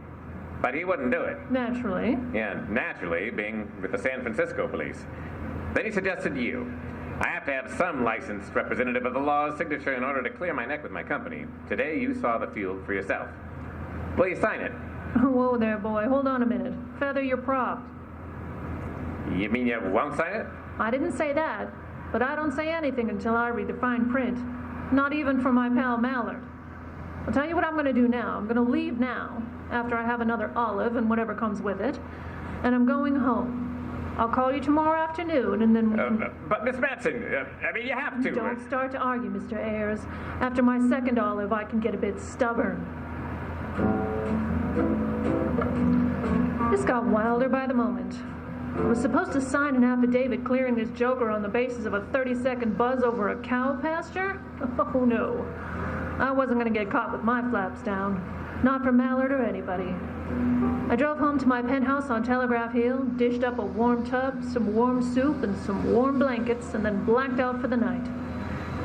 But he wouldn't do it. Naturally. Yeah, naturally, being with the San Francisco police. Then he suggested you. I have to have some licensed representative of the law's signature in order to clear my neck with my company. Today, you saw the field for yourself. Will you sign it? Whoa there, boy. Hold on a minute. Feather your prop. You mean you won't sign it? I didn't say that, but I don't say anything until I read the fine print. Not even for my pal Mallard. I'll tell you what I'm going to do now. I'm going to leave now, after I have another olive and whatever comes with it, and I'm going home. I'll call you tomorrow afternoon, and then we can... But Miss Matson, I mean, you have to... Don't start to argue, Mr. Ayers. After my second olive, I can get a bit stubborn. This got wilder by the moment. I was supposed to sign an affidavit clearing this joker on the basis of a 30-second buzz over a cow pasture? Oh, no. I wasn't going to get caught with my flaps down. Not for Mallard or anybody. I drove home to my penthouse on Telegraph Hill, dished up a warm tub, some warm soup, and some warm blankets, and then blacked out for the night.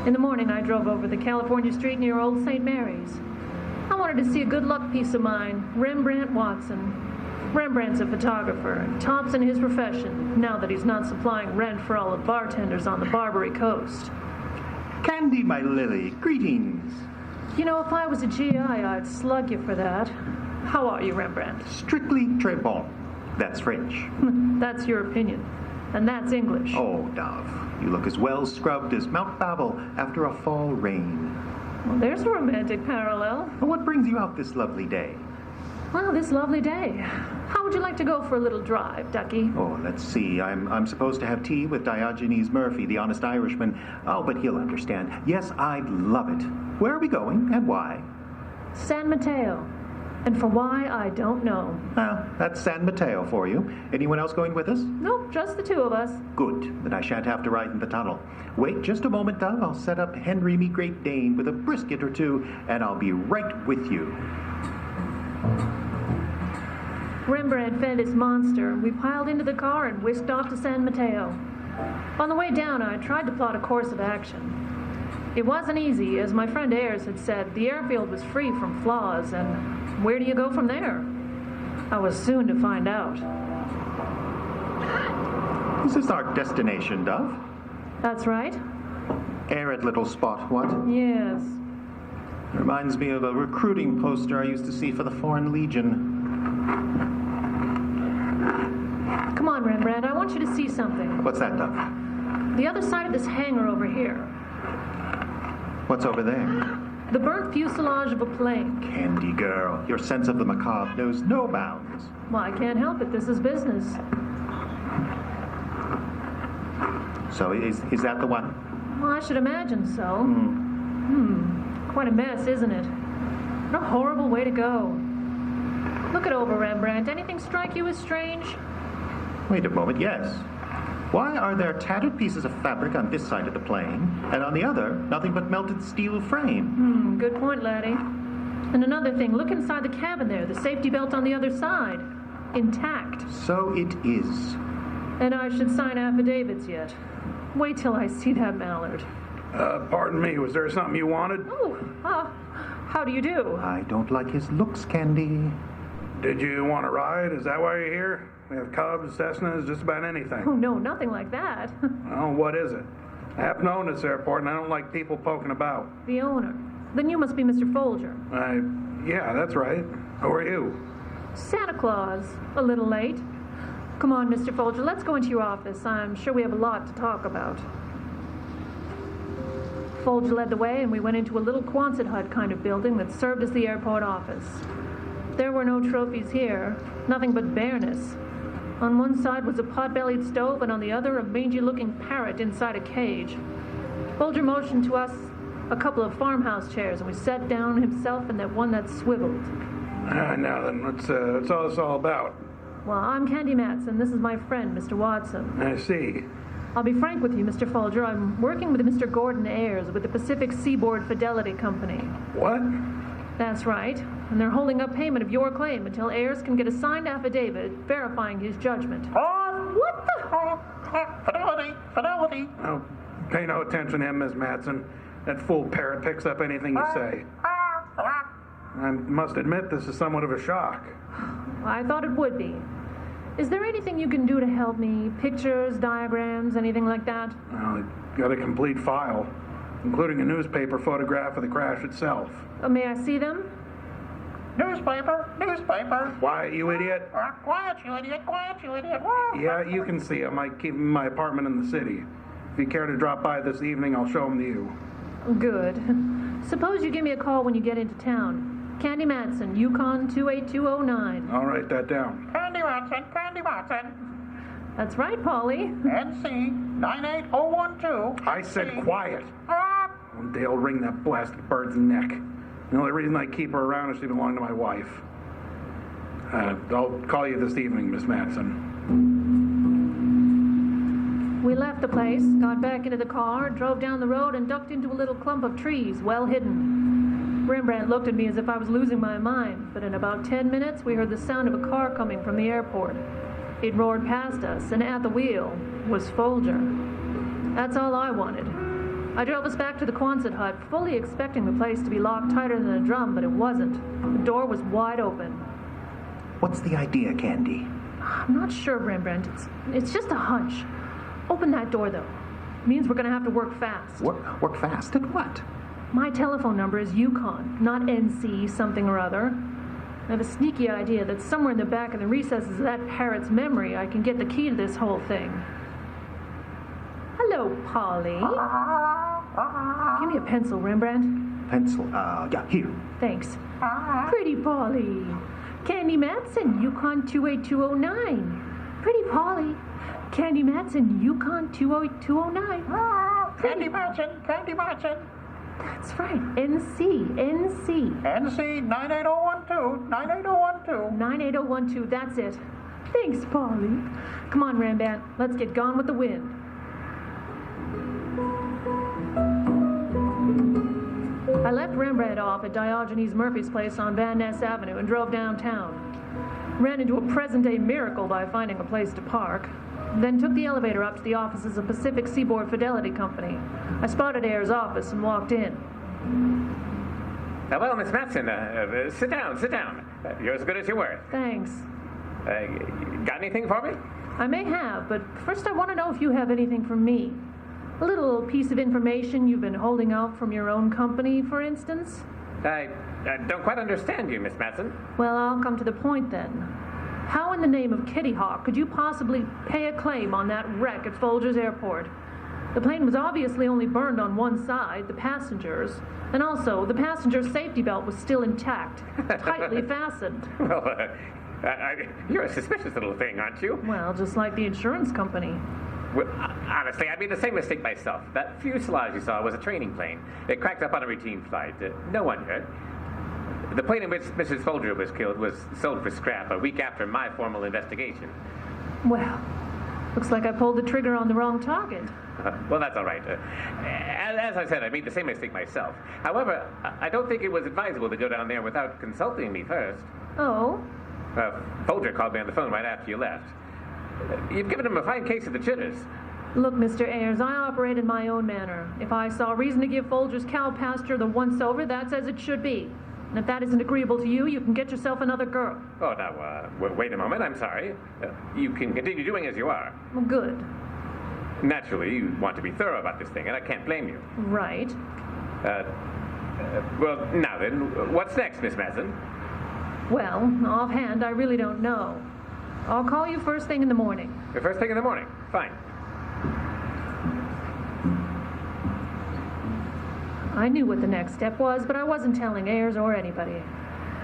In the morning, I drove over the California street near Old St. Mary's. I wanted to see a good luck piece of mine, Rembrandt Watson. Rembrandt's a photographer, and tops in his profession, now that he's not supplying rent for all the bartenders on the Barbary Coast. Candy, my lily, greetings. You know, if I was a GI, I'd slug you for that. How are you, Rembrandt? Strictly très bon. That's French. That's your opinion. And that's English. Oh, Dove, you look as well scrubbed as Mount Babel after a fall rain. Well, there's a romantic parallel. What brings you out this lovely day? Well, this lovely day. How would you like to go for a little drive, Ducky? Oh, let's see. I'm supposed to have tea with Diogenes Murphy, the honest Irishman. Oh, but he'll understand. Yes, I'd love it. Where are we going and why? San Mateo. And for why, I don't know. Well, that's San Mateo for you. Anyone else going with us? Nope, just the two of us. Good. Then I shan't have to ride in the tunnel. Wait just a moment, Dove. I'll set up Henry me Great Dane with a brisket or two, and I'll be right with you. Rembrandt fed his monster. We piled into the car and whisked off to San Mateo. On the way down, I tried to plot a course of action. It wasn't easy. As my friend Ayers had said, the airfield was free from flaws, and where do you go from there? I was soon to find out. Is this our destination, Dove? That's right. Arid little spot, what? Yes. Reminds me of a recruiting poster I used to see for the Foreign Legion. Come on, Rembrandt. I want you to see something. What's that, Dove? The other side of this hangar over here. What's over there? The burnt fuselage of a plane. Candy girl, your sense of the macabre knows no bounds. Well, I can't help it. This is business. So is that the one? Well, I should imagine so. Quite a mess, isn't it? What a horrible way to go. Look it over, Rembrandt. Anything strike you as strange? Wait a moment, yes. Why are there tattered pieces of fabric on this side of the plane, and on the other, nothing but melted steel frame? Good point, laddie. And another thing, look inside the cabin there, the safety belt on the other side. Intact. So it is. And I should sign affidavits yet. Wait till I see that Mallard. Pardon me, was there something you wanted? How do you do? I don't like his looks, Candy. Did you want to ride? Is that why you're here? We have Cubs, Cessnas, just about anything. Oh, no, nothing like that. Well, what is it? I have known this airport, and I don't like people poking about. The owner. Then you must be Mr. Folger. Yeah, that's right. Who are you? Santa Claus. A little late. Come on, Mr. Folger, let's go into your office. I'm sure we have a lot to talk about. Folger led the way, and we went into a little Quonset hut kind of building that served as the airport office. There were no trophies here, nothing but bareness. On one side was a pot-bellied stove, and on the other a mangy-looking parrot inside a cage. Folger motioned to us a couple of farmhouse chairs, and we sat down himself in that one that swiveled. Now then, what's all this all about? Well, I'm Candy Matson. This is my friend, Mr. Watson. I see. I'll be frank with you, Mr. Folger. I'm working with Mr. Gordon Ayers with the Pacific Seaboard Fidelity Company. What? That's right. And they're holding up payment of your claim until Ayers can get a signed affidavit verifying his judgment. What the? Fidelity. Oh, pay no attention to him, Miss Matson. That fool parrot picks up anything you say. I must admit, this is somewhat of a shock. I thought it would be. Is there anything you can do to help me? Pictures, diagrams, anything like that? Well, I got a complete file, including a newspaper photograph of the crash itself. May I see them? Newspaper. Quiet, you idiot. Quiet, you idiot. Yeah, you can see them. I keep them in my apartment in the city. If you care to drop by this evening, I'll show them to you. Good. Suppose you give me a call when you get into town. Candy Matson, Yukon 28209. I'll write that down. Candy Matson. That's right, Polly. NC 98012. I said quiet. One day I'll wring that blasted bird's neck. The only reason I keep her around is she belonged to my wife. I'll call you this evening, Miss Matson. We left the place, got back into the car, drove down the road, and ducked into a little clump of trees, well hidden. Rembrandt looked at me as if I was losing my mind, but in about 10 minutes we heard the sound of a car coming from the airport. It roared past us, and at the wheel was Folger. That's all I wanted. I drove us back to the Quonset hut, fully expecting the place to be locked tighter than a drum, but it wasn't. The door was wide open. What's the idea, Candy? I'm not sure, Rembrandt. It's just a hunch. Open that door, though. It means we're going to have to work fast. Work fast at what? My telephone number is Yukon, not NC something or other. I have a sneaky idea that somewhere in the back of the recesses of that parrot's memory, I can get the key to this whole thing. Hello, Polly. Give me a pencil, Rembrandt. Pencil? Yeah, here. Thanks. Pretty Polly. Candy Matson, Yukon 28209. Pretty Polly. Candy Matson, Yukon 28209. Candy Matson. That's right. NC. NC 98012. 98012, that's it. Thanks, Polly. Come on, Rembrandt. Let's get gone with the wind. I left Rembrandt off at Diogenes Murphy's place on Van Ness Avenue and drove downtown. Ran into a present-day miracle by finding a place to park. Then took the elevator up to the offices of Pacific Seaboard Fidelity Company. I spotted Ayers' office and walked in. Well, Miss Matson, sit down. You're as good as your worth. Thanks. Got anything for me? I may have, but first I want to know if you have anything for me. A little piece of information you've been holding out from your own company, for instance? I don't quite understand you, Miss Matson. Well, I'll come to the point then. How in the name of Kitty Hawk could you possibly pay a claim on that wreck at Folger's Airport? The plane was obviously only burned on one side, the passengers, and also the passenger's safety belt was still intact, tightly fastened. Well, you're a suspicious little thing, aren't you? Well, just like the insurance company. Well, honestly, I made the same mistake myself. That fuselage you saw was a training plane. It cracked up on a routine flight. No one hurt. The plane in which Mrs. Folger was killed was sold for scrap a week after my formal investigation. Well, looks like I pulled the trigger on the wrong target. Well, that's all right. As I said, I made the same mistake myself. However, I don't think it was advisable to go down there without consulting me first. Oh? Folger called me on the phone right after you left. You've given him a fine case of the jitters. Look, Mr. Ayers, I operate in my own manner. If I saw reason to give Folger's cow pasture the once-over, that's as it should be. And if that isn't agreeable to you, you can get yourself another girl. Oh, now, wait a moment. I'm sorry. You can continue doing as you are. Well, good. Naturally, you want to be thorough about this thing, and I can't blame you. Right. Well, now then, what's next, Miss Madsen? Well, offhand, I really don't know. I'll call you first thing in the morning. The first thing in the morning. Fine. I knew what the next step was, but I wasn't telling Ayers or anybody.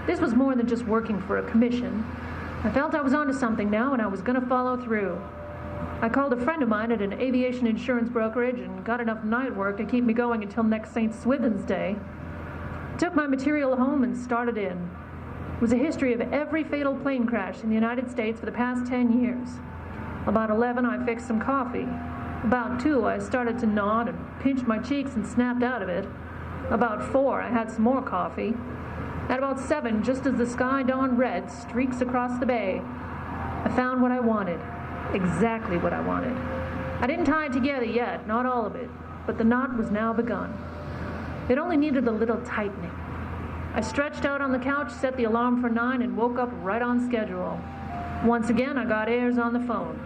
This was more than just working for a commission. I felt I was onto something now, and I was going to follow through. I called a friend of mine at an aviation insurance brokerage and got enough night work to keep me going until next St. Swithin's Day. Took my material home and started in. It was a history of every fatal plane crash in the United States for the past 10 years. About 11, I fixed some coffee. About 2, I started to nod and pinched my cheeks and snapped out of it. About 4, I had some more coffee. At about 7, just as the sky dawned red, streaks across the bay, I found what I wanted. Exactly what I wanted. I didn't tie it together yet, not all of it, but the knot was now begun. It only needed a little tightening. I stretched out on the couch, set the alarm for 9, and woke up right on schedule. Once again, I got Ayers on the phone.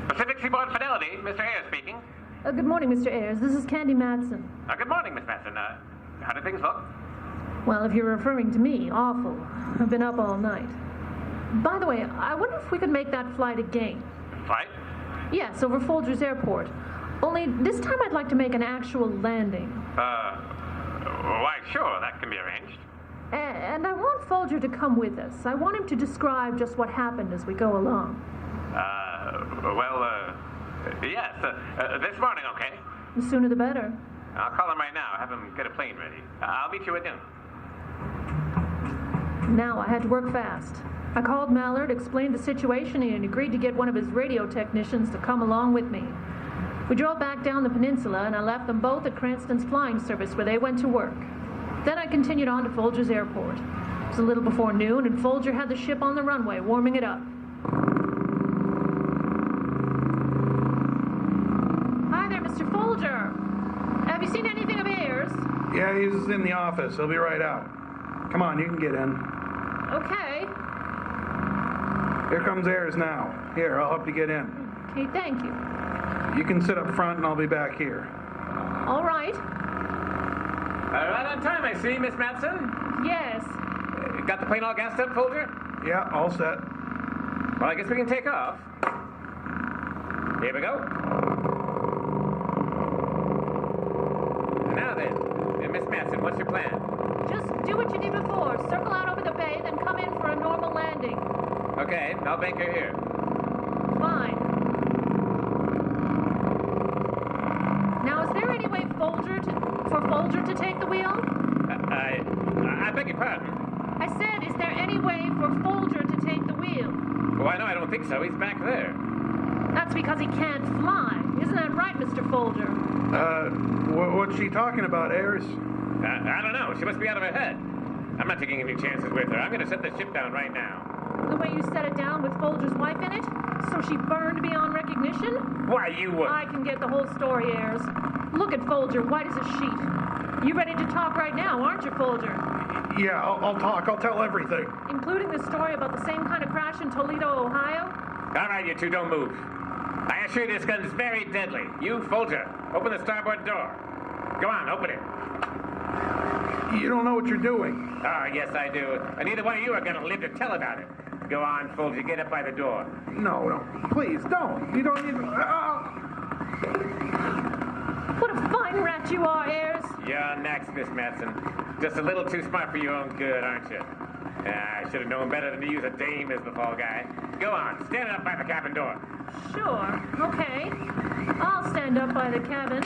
Pacific Seaboard Fidelity, Mr. Ayers speaking. Good morning, Mr. Ayers. This is Candy Matson. Good morning, Miss Madsen. How do things look? Well, if you're referring to me, awful. I've been up all night. By the way, I wonder if we could make that flight again. Flight? Yes, over Folger's Airport. Only this time I'd like to make an actual landing. Why, sure, that can be arranged. And I want Folger to come with us. I want him to describe just what happened as we go along. Yes, this morning, okay? The sooner the better. I'll call him right now, have him get a plane ready. I'll meet you at noon. Now I had to work fast. I called Mallard, explained the situation, and he agreed to get one of his radio technicians to come along with me. We drove back down the peninsula, and I left them both at Cranston's flying service where they went to work. Then I continued on to Folger's Airport. It was a little before noon, and Folger had the ship on the runway, warming it up. Hi there, Mr. Folger. Have you seen anything of Ayers? Yeah, he's in the office. He'll be right out. Come on, you can get in. Okay. Here comes Ayers now. Here, I'll help you get in. Okay, thank you. You can sit up front and I'll be back here. All right. Right on time, I see, Miss Madsen. Yes. Got the plane all gassed up, Folger? Yeah, all set. Well, I guess we can take off. Here we go. Now then, Miss Madsen, what's your plan? Just do what you did before. Circle out over the bay, then come in for a normal landing. Okay, I'll bank her here. Fine. Now, is there any way for Folger to take the wheel? I beg your pardon? I said, is there any way for Folger to take the wheel? Why, no, I don't think so. He's back there. That's because he can't fly. Isn't that right, Mr. Folger? What's she talking about, Ayers? I don't know. She must be out of her head. I'm not taking any chances with her. I'm going to set the ship down right now. The way you set it down with Folger's wife in it? So she burned beyond recognition? Why, you would. I can get the whole story, Ayers. Look at Folger, white as a sheet. You ready to talk right now, aren't you, Folger? Yeah, I'll talk. I'll tell everything. Including the story about the same kind of crash in Toledo, Ohio? All right, you two, don't move. I assure you this gun's very deadly. You, Folger, open the starboard door. Go on, open it. You don't know what you're doing. Ah, yes, I do. And neither one of you are going to live to tell about it. Go on, Folger, get up by the door. No, please, don't. You don't need... What a fine rat you are, Ayers. You're next, Miss Madsen. Just a little too smart for your own good, aren't you? I should have known better than to use a dame as the fall guy. Go on, stand up by the cabin door. Sure, okay. I'll stand up by the cabin.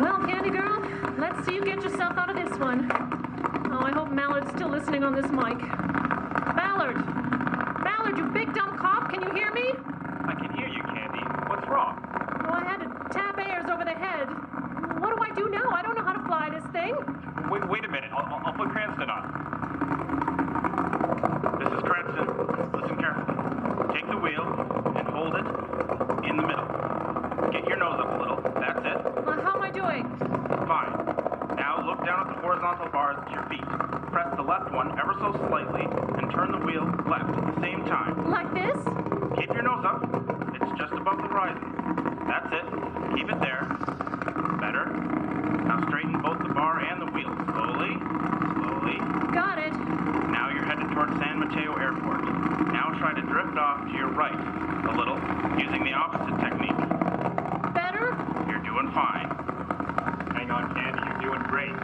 Well, Candy Girl, let's see you get yourself out of this one. Oh, I hope Mallard's still listening on this mic. Mallard! Mallard, you big dumb cop, can you hear me? I can hear you, Candy. What's wrong? Oh, I had to tap Ayers over the head. What do I do now? I don't know how to fly this thing. Wait a minute. I'll put Cranston on. This is Cranston. Listen carefully. Take the wheel and hold it in the middle. Get your nose up a little. That's it. How am I doing? Fine. Now look down at the horizontal bars at your feet. press the left one ever so slightly and turn the wheel left at the same time. Like this? Keep your nose up. It's just above the horizon. That's it. Keep it there. Better. Now straighten both the bar and the wheel. Slowly. Slowly. Got it. Now you're headed towards San Mateo Airport. Now try to drift off to your right a little using the opposite technique. Better? You're doing fine. Hang on, Candy, you're doing great.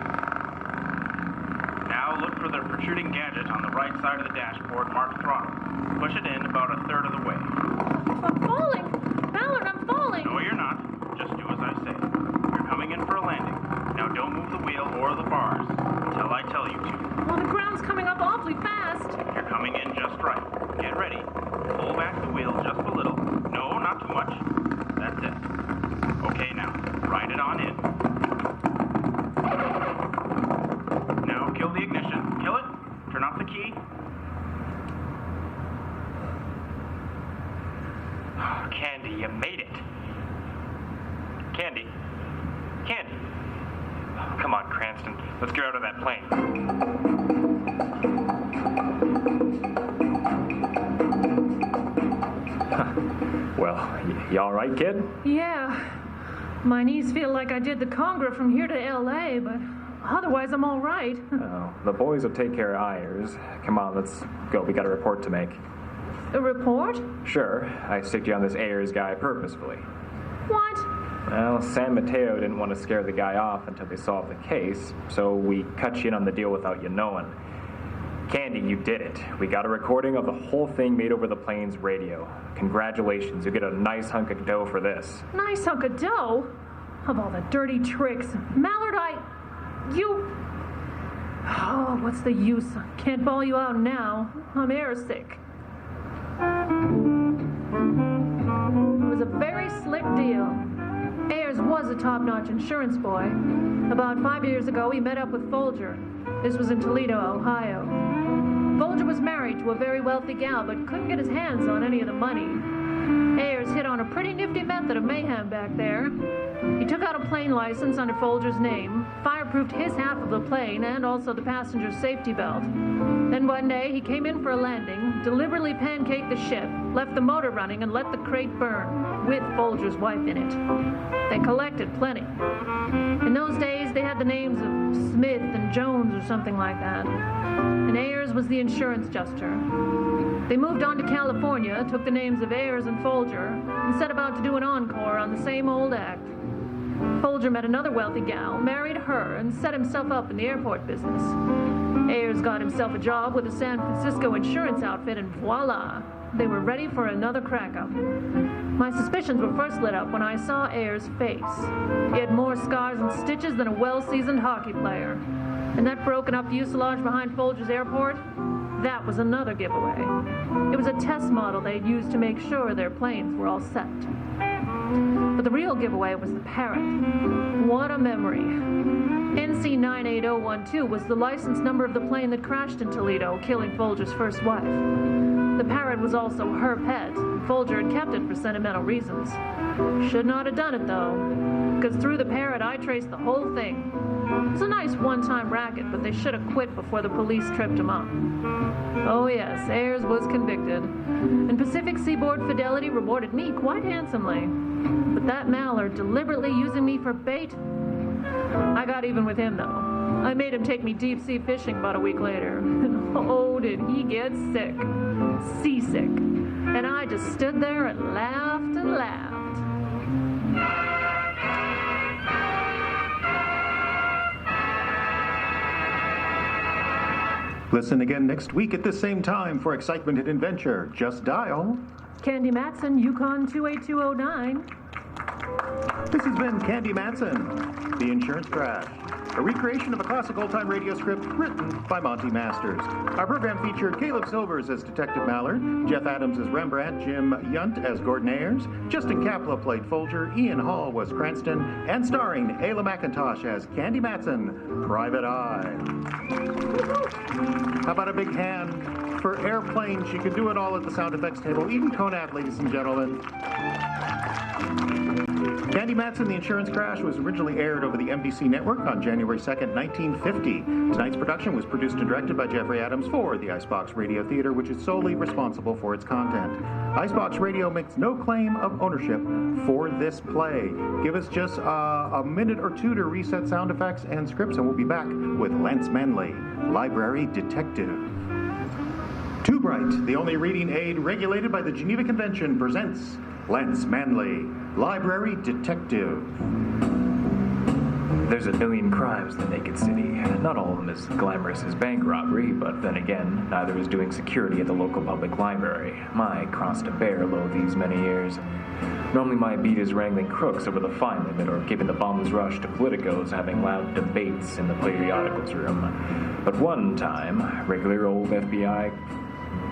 Now look for the protruding gadget on the right side of the dashboard marked throttle. Push it in about a third of the way. I'm falling. Ballard, I'm falling. No, you're not. Just do as I say. You're coming in for a landing. Now don't move the wheel or the bars until I tell you to. Well, the ground's coming up awfully fast. You're coming in just right. Get ready. Pull back the wheel just a little. No, not too much. That's it. Okay, now, ride it on in. Now, kill the ignition. Kill it. Turn off the key. Oh, Candy, you made it. Candy. Candy. Oh, come on, Cranston. Let's get out of that plane. Well, you all right, kid? Yeah. My knees feel like I did the Congra from here to L.A., but otherwise I'm all right. Oh, the boys will take care of Ayers. Come on, let's go. We got a report to make. A report? Sure, I sticked you on this Ayers guy purposefully. What? Well, San Mateo didn't want to scare the guy off until they solved the case, so we cut you in on the deal without you knowing. Candy, you did it. We got a recording of the whole thing made over the plane's radio. Congratulations, you get a nice hunk of dough for this. Nice hunk of dough? Of all the dirty tricks. Mallard, you... Oh, what's the use? Can't bawl you out now. I'm airsick. It was a very slick deal. Ayers was a top-notch insurance boy. About 5 years ago, he met up with Folger. This was in Toledo, Ohio. Folger was married to a very wealthy gal, but couldn't get his hands on any of the money. Ayers hit on a pretty nifty method of mayhem back there. He took out a plane license under Folger's name, fireproofed his half of the plane and also the passenger's safety belt. Then one day, he came in for a landing, deliberately pancaked the ship, left the motor running, and let the crate burn, with Folger's wife in it. They collected plenty. In those days, they had the names of Smith and Jones or something like that. And Ayers was the insurance adjuster. They moved on to California, took the names of Ayers and Folger, and set about to do an encore on the same old act. Folger met another wealthy gal, married her, and set himself up in the airport business. Ayers got himself a job with a San Francisco insurance outfit, and voila, they were ready for another crack-up. My suspicions were first lit up when I saw Ayers' face. He had more scars and stitches than a well-seasoned hockey player. And that broken up fuselage behind Folger's airport, that was another giveaway. It was a test model they'd used to make sure their planes were all set. But the real giveaway was the Parrot. What a memory. NC 98012 was the license number of the plane that crashed in Toledo, killing Folger's first wife. The Parrot was also her pet, and Folger had kept it for sentimental reasons. Should not have done it, though, because through the Parrot I traced the whole thing. It was a nice one-time racket, but they should have quit before the police tripped him up. Oh yes, Ayers was convicted, and Pacific Seaboard Fidelity rewarded me quite handsomely. But that Mallard deliberately using me for bait, I got even with him, though. I made him take me deep-sea fishing about a week later. And oh, did he get sick. Seasick. And I just stood there and laughed and laughed. Listen again next week at the same time for excitement and adventure. Just dial. Candy Matson, Yukon 28209. This has been Candy Matson, The Insurance Crash, a recreation of a classic old-time radio script written by Monty Masters. Our program featured Caleb Silvers as Detective Mallard, Jeff Adams as Rembrandt, Jim Yunt as Gordon Ayers, Justin Kapla played Folger, Ian Hall was Cranston, and starring Ayla McIntosh as Candy Matson, Private Eye. How about a big hand for Airplane? She can do it all at the sound effects table. Eden Conant, ladies and gentlemen. Candy Matson, The Insurance Crash, was originally aired over the NBC network on January 2nd, 1950. Tonight's production was produced and directed by Jeffrey Adams for the Icebox Radio Theater, which is solely responsible for its content. Icebox Radio makes no claim of ownership for this play. Give us just a minute or two to reset sound effects and scripts, and we'll be back with Lance Manley, Library Detective. Too Bright, the only reading aid regulated by the Geneva Convention, presents Lance Manley, Library Detective. There's a million crimes in the Naked City. Not all of them as glamorous as bank robbery, but then again, neither is doing security at the local public library. My cross to bear lo these many years. Normally my beat is wrangling crooks over the fine limit or giving the bums rush to politicos having loud debates in the periodicals room. But one time, regular old FBI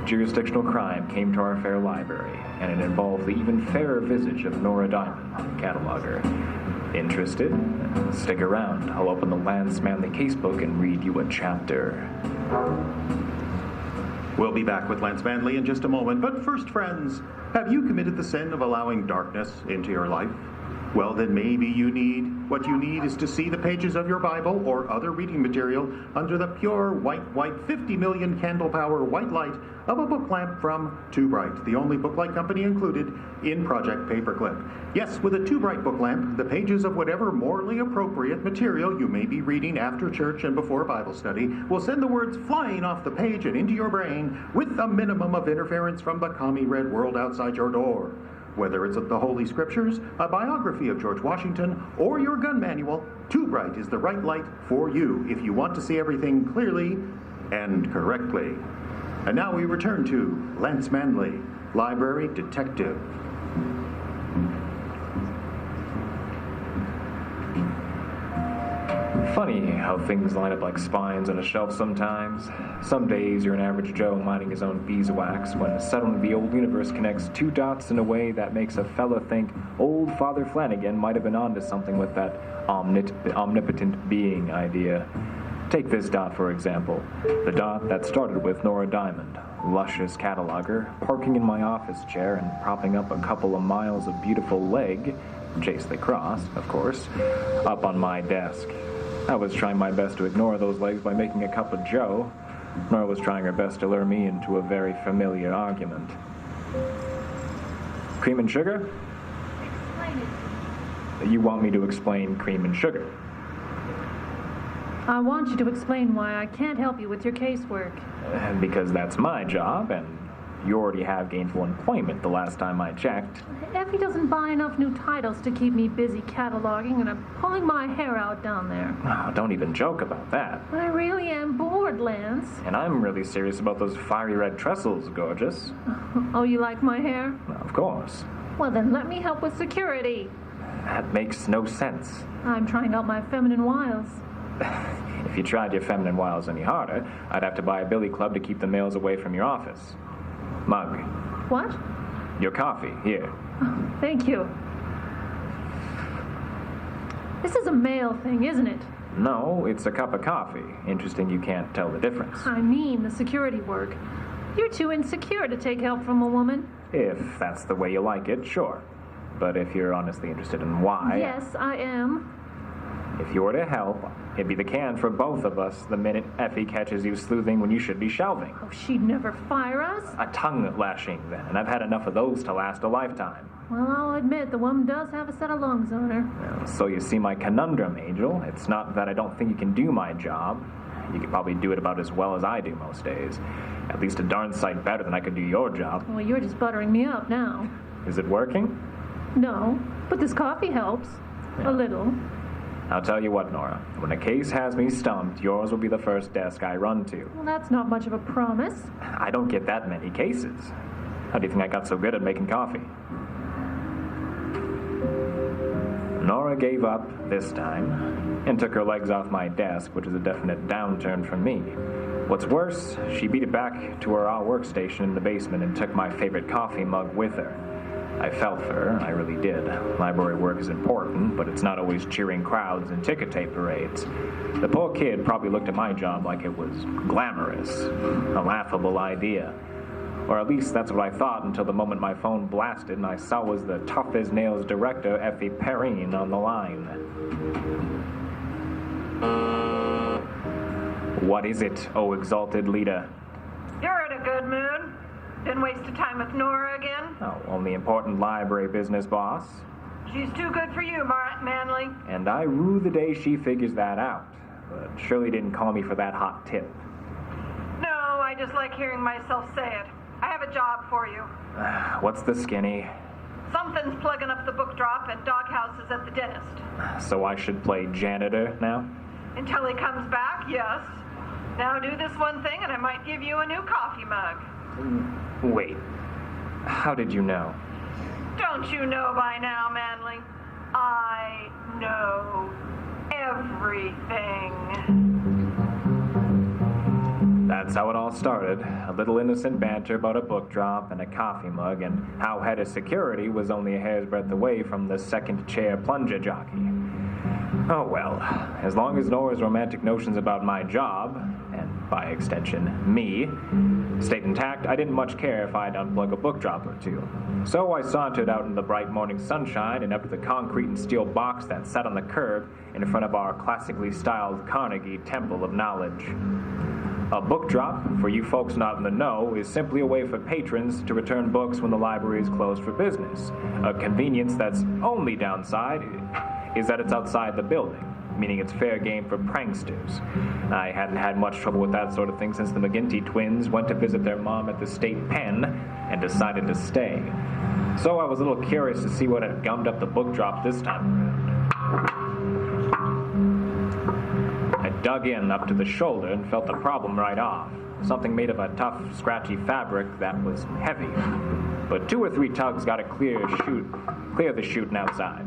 jurisdictional crime came to our fair library, and it involved the even fairer visage of Nora Diamond, cataloger. Interested? Stick around. I'll open the Lance Manley casebook and read you a chapter. We'll be back with Lance Manley in just a moment, but first, friends, have you committed the sin of allowing darkness into your life? Well, then maybe what you need is to see the pages of your Bible or other reading material under the pure white 50 million candle power white light of a book lamp from Too Bright, the only book light company included in Project Paperclip. Yes, with a Too Bright book lamp, the pages of whatever morally appropriate material you may be reading after church and before Bible study will send the words flying off the page and into your brain with a minimum of interference from the commie red world outside your door. Whether it's the Holy Scriptures, a biography of George Washington, or your gun manual, Too Bright is the right light for you if you want to see everything clearly and correctly. And now we return to Lance Manley, Library Detective. Funny how things line up like spines on a shelf sometimes. Some days you're an average Joe minding his own beeswax when suddenly the old universe connects two dots in a way that makes a fella think old Father Flanagan might have been onto something with that omnipotent being idea. Take this dot, for example. The dot that started with Nora Diamond, luscious cataloger, parking in my office chair and propping up a couple of miles of beautiful leg, chase they crossed, of course, up on my desk. I was trying my best to ignore those legs by making a cup of joe. Nora was trying her best to lure me into a very familiar argument. Cream and sugar? Explain it. You want me to explain cream and sugar? I want you to explain why I can't help you with your casework. Because that's my job, and you already have gainful employment the last time I checked. Effie doesn't buy enough new titles to keep me busy cataloging, and I'm pulling my hair out down there. Oh, don't even joke about that. I really am bored, Lance. And I'm really serious about those fiery red trestles, gorgeous. Oh, you like my hair? Of course. Well, then let me help with security. That makes no sense. I'm trying out my feminine wiles. If you tried your feminine wiles any harder, I'd have to buy a billy club to keep the males away from your office. Mug. What? Your coffee, here. Thank you. This is a male thing, isn't it? No, it's a cup of coffee. Interesting you can't tell the difference. I mean the security work. You're too insecure to take help from a woman. If that's the way you like it, sure. But if you're honestly interested in why... Yes, I am. If you were to help, it'd be the can for both of us the minute Effie catches you sleuthing when you should be shelving. Oh, she'd never fire us? A tongue lashing, then, and I've had enough of those to last a lifetime. Well, I'll admit, the woman does have a set of lungs on her. Well, so you see my conundrum, Angel. It's not that I don't think you can do my job. You could probably do it about as well as I do most days. At least a darn sight better than I could do your job. Well, you're just buttering me up now. Is it working? No, but this coffee helps. Yeah. A little. I'll tell you what, Nora. When a case has me stumped, yours will be the first desk I run to. Well, that's not much of a promise. I don't get that many cases. How do you think I got so good at making coffee? Nora gave up this time and took her legs off my desk, which is a definite downturn from me. What's worse, she beat it back to her workstation in the basement and took my favorite coffee mug with her. I felt for her, I really did. Library work is important, but it's not always cheering crowds and ticker tape parades. The poor kid probably looked at my job like it was glamorous, a laughable idea. Or at least that's what I thought until the moment my phone blasted and I saw was the tough-as-nails director, Effie Perrine, on the line. What is it, oh exalted leader? You're in a good mood. Been wasting time with Nora again? Oh, only important library business, boss. She's too good for you, Manley. And I rue the day she figures that out. But Shirley didn't call me for that hot tip. No, I just like hearing myself say it. I have a job for you. What's the skinny? Something's plugging up the book drop at Doghouses at the dentist. So I should play janitor now? Until he comes back, yes. Now do this one thing and I might give you a new coffee mug. Wait. How did you know? Don't you know by now, Manley? I know everything. That's how it all started. A little innocent banter about a book drop and a coffee mug, and how head of security was only a hair's breadth away from the second chair plunger jockey. Oh well, as long as Nora's romantic notions about my job, and by extension, me, stayed intact, I didn't much care if I'd unplug a book drop or two. So I sauntered out in the bright morning sunshine and up to the concrete and steel box that sat on the curb in front of our classically styled Carnegie Temple of Knowledge. A book drop, for you folks not in the know, is simply a way for patrons to return books when the library is closed for business. A convenience that's only downside is that it's outside the building, meaning it's fair game for pranksters. I hadn't had much trouble with that sort of thing since the McGinty twins went to visit their mom at the state pen and decided to stay. So I was a little curious to see what had gummed up the book drop this time around. I dug in up to the shoulder and felt the problem right off. Something made of a tough, scratchy fabric that was heavy. But 2 or 3 tugs got it clear the chute and outside.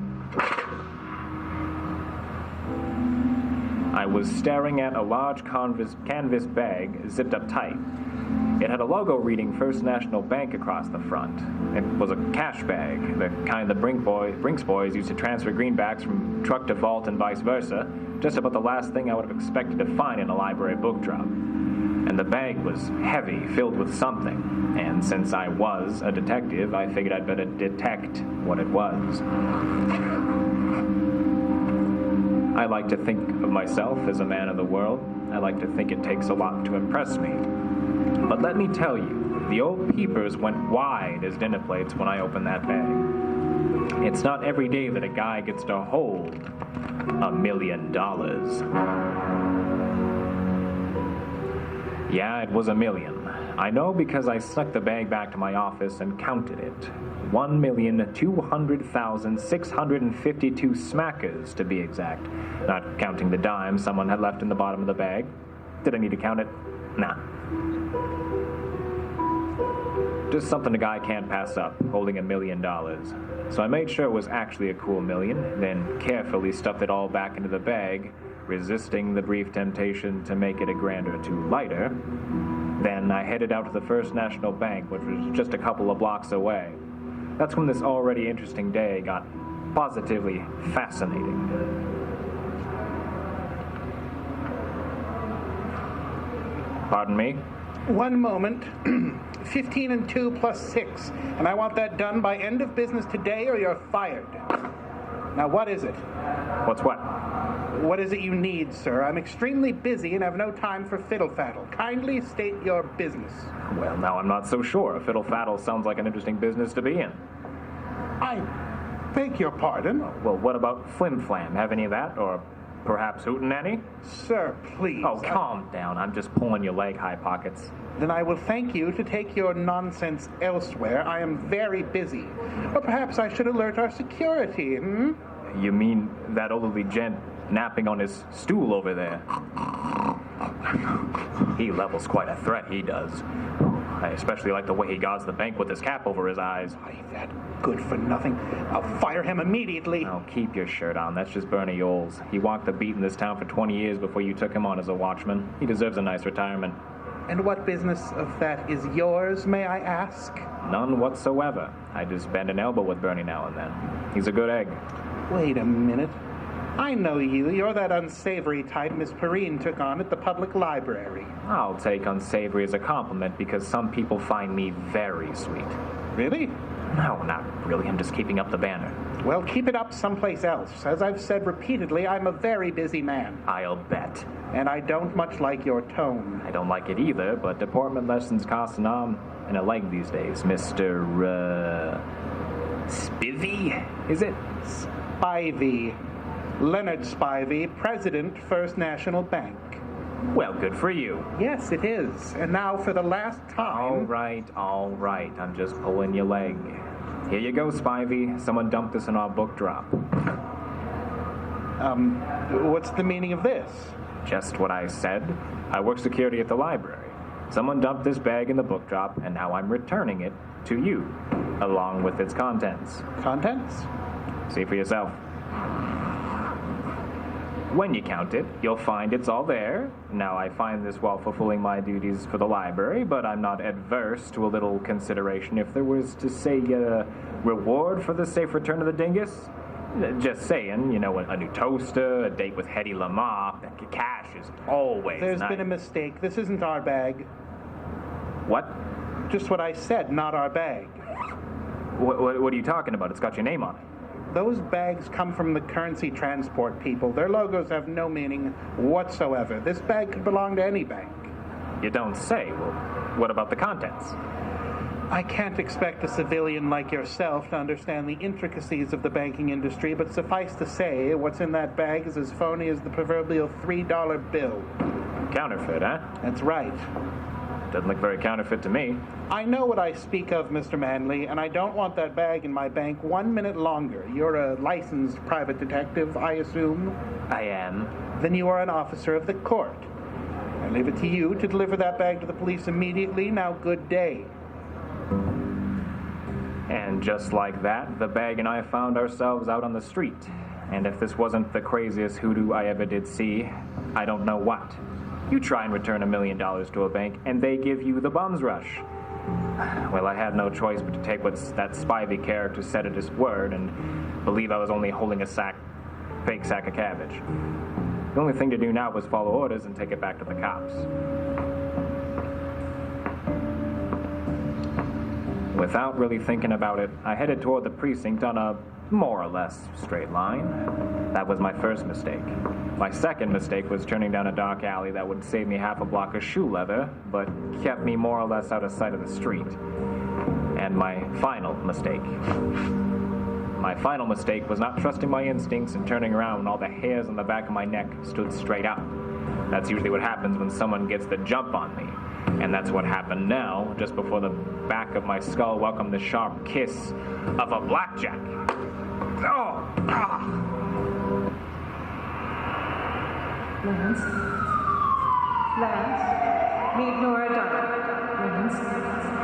I was staring at a large canvas bag zipped up tight. It had a logo reading First National Bank across the front. It was a cash bag, the kind the Brinks boys used to transfer greenbacks from truck to vault and vice versa, just about the last thing I would have expected to find in a library book drop. And the bag was heavy, filled with something, and since I was a detective, I figured I'd better detect what it was. I like to think of myself as a man of the world. I like to think it takes a lot to impress me. But let me tell you, the old peepers went wide as dinner plates when I opened that bag. It's not every day that a guy gets to hold $1 million. Yeah, it was $1 million. I know because I snuck the bag back to my office and counted it. 1,200,652 smackers, to be exact. Not counting the dimes someone had left in the bottom of the bag. Did I need to count it? Nah. Just something a guy can't pass up, holding $1 million. So I made sure it was actually a cool million, then carefully stuffed it all back into the bag, resisting the brief temptation to make it a grand or two lighter. Then I headed out to the First National Bank, which was just a couple of blocks away. That's when this already interesting day got positively fascinating. Pardon me? One moment. 15 and 2 plus 6. And I want that done by end of business today or you're fired. Now, what is it? What's what? What is it you need, sir? I'm extremely busy and have no time for fiddle-faddle. Kindly state your business. Well, now I'm not so sure. Fiddle-faddle sounds like an interesting business to be in. I beg your pardon? Well, what about flim-flam? Have any of that? Or perhaps hootenanny? Sir, please. Oh, calm down. I'm just pulling your leg, High Pockets. Then I will thank you to take your nonsense elsewhere. I am very busy. Or perhaps I should alert our security, You mean that elderly gent napping on his stool over there? He levels quite a threat, he does. I especially like the way he guards the bank with his cap over his eyes. Why, that good for nothing. I'll fire him immediately. Oh, keep your shirt on. That's just Bernie Yoles. He walked the beat in this town for 20 years before you took him on as a watchman. He deserves a nice retirement. And what business of that is yours, may I ask? None whatsoever. I just bend an elbow with Bernie now and then. He's a good egg. Wait a minute. I know you. You're that unsavory type Miss Perrine took on at the public library. I'll take unsavory as a compliment because some people find me very sweet. Really? No, not really. I'm just keeping up the banner. Well, keep it up someplace else. As I've said repeatedly, I'm a very busy man. I'll bet. And I don't much like your tone. I don't like it either, but deportment lessons cost an arm and a leg these days. Mr. Spivey, is it? Spivey. Leonard Spivey, President, First National Bank. Well, good for you. Yes, it is. And now for the last time... All right. I'm just pulling your leg. Here you go, Spivey. Someone dumped this in our book drop. What's the meaning of this? Just what I said. I work security at the library. Someone dumped this bag in the book drop, and now I'm returning it to you, along with its contents. Contents? See for yourself. When you count it, you'll find it's all there. Now, I find this while fulfilling my duties for the library, but I'm not adverse to a little consideration if there was to say a reward for the safe return of the dingus. Just saying, you know, a new toaster, a date with Hedy Lamarr, cash is always There's nice. been a mistake. This isn't our bag. What? Just what I said, not our bag. What are you talking about? It's got your name on it. Those bags come from the currency transport people. Their logos have no meaning whatsoever. This bag could belong to any bank. You don't say. Well, what about the contents? I can't expect a civilian like yourself to understand the intricacies of the banking industry, but suffice to say, what's in that bag is as phony as the proverbial $3 bill. Counterfeit, huh? That's right. Doesn't look very counterfeit to me. I know what I speak of, Mr. Manley, and I don't want that bag in my bank 1 minute longer. You're a licensed private detective, I assume? I am. Then you are an officer of the court. I leave it to you to deliver that bag to the police immediately. Now, good day. And just like that, the bag and I found ourselves out on the street. And if this wasn't the craziest hoodoo I ever did see, I don't know what. You try and return $1 million to a bank, and they give you the bum's rush. Well, I had no choice but to take what that Spivey character said at his word and believe I was only holding a fake sack of cabbage. The only thing to do now was follow orders and take it back to the cops. Without really thinking about it, I headed toward the precinct on a more or less straight line. That was my first mistake. My second mistake was turning down a dark alley that would save me half a block of shoe leather, but kept me more or less out of sight of the street. And my final mistake. My final mistake was not trusting my instincts and turning around when all the hairs on the back of my neck stood straight up. That's usually what happens when someone gets the jump on me. And that's what happened now, just before the back of my skull welcomed the sharp kiss of a blackjack. Oh! Ah! Lance, meet Nora Dunn. Lance,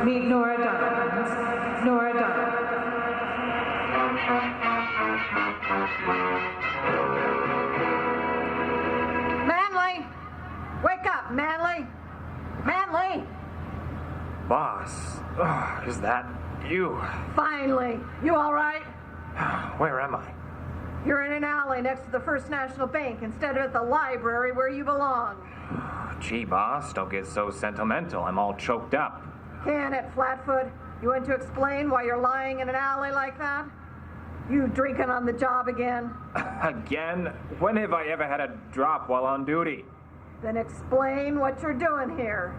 meet Nora Dunn. Lance, Nora Dunn. Manley! Wake up, Manley! Manley! Boss, is that you? Finally! You all right? Where am I? You're in an alley next to the First National Bank instead of at the library where you belong. Gee, boss, don't get so sentimental. I'm all choked up. Can it, Flatfoot? You want to explain why you're lying in an alley like that? You drinking on the job again? Again? When have I ever had a drop while on duty? Then explain what you're doing here.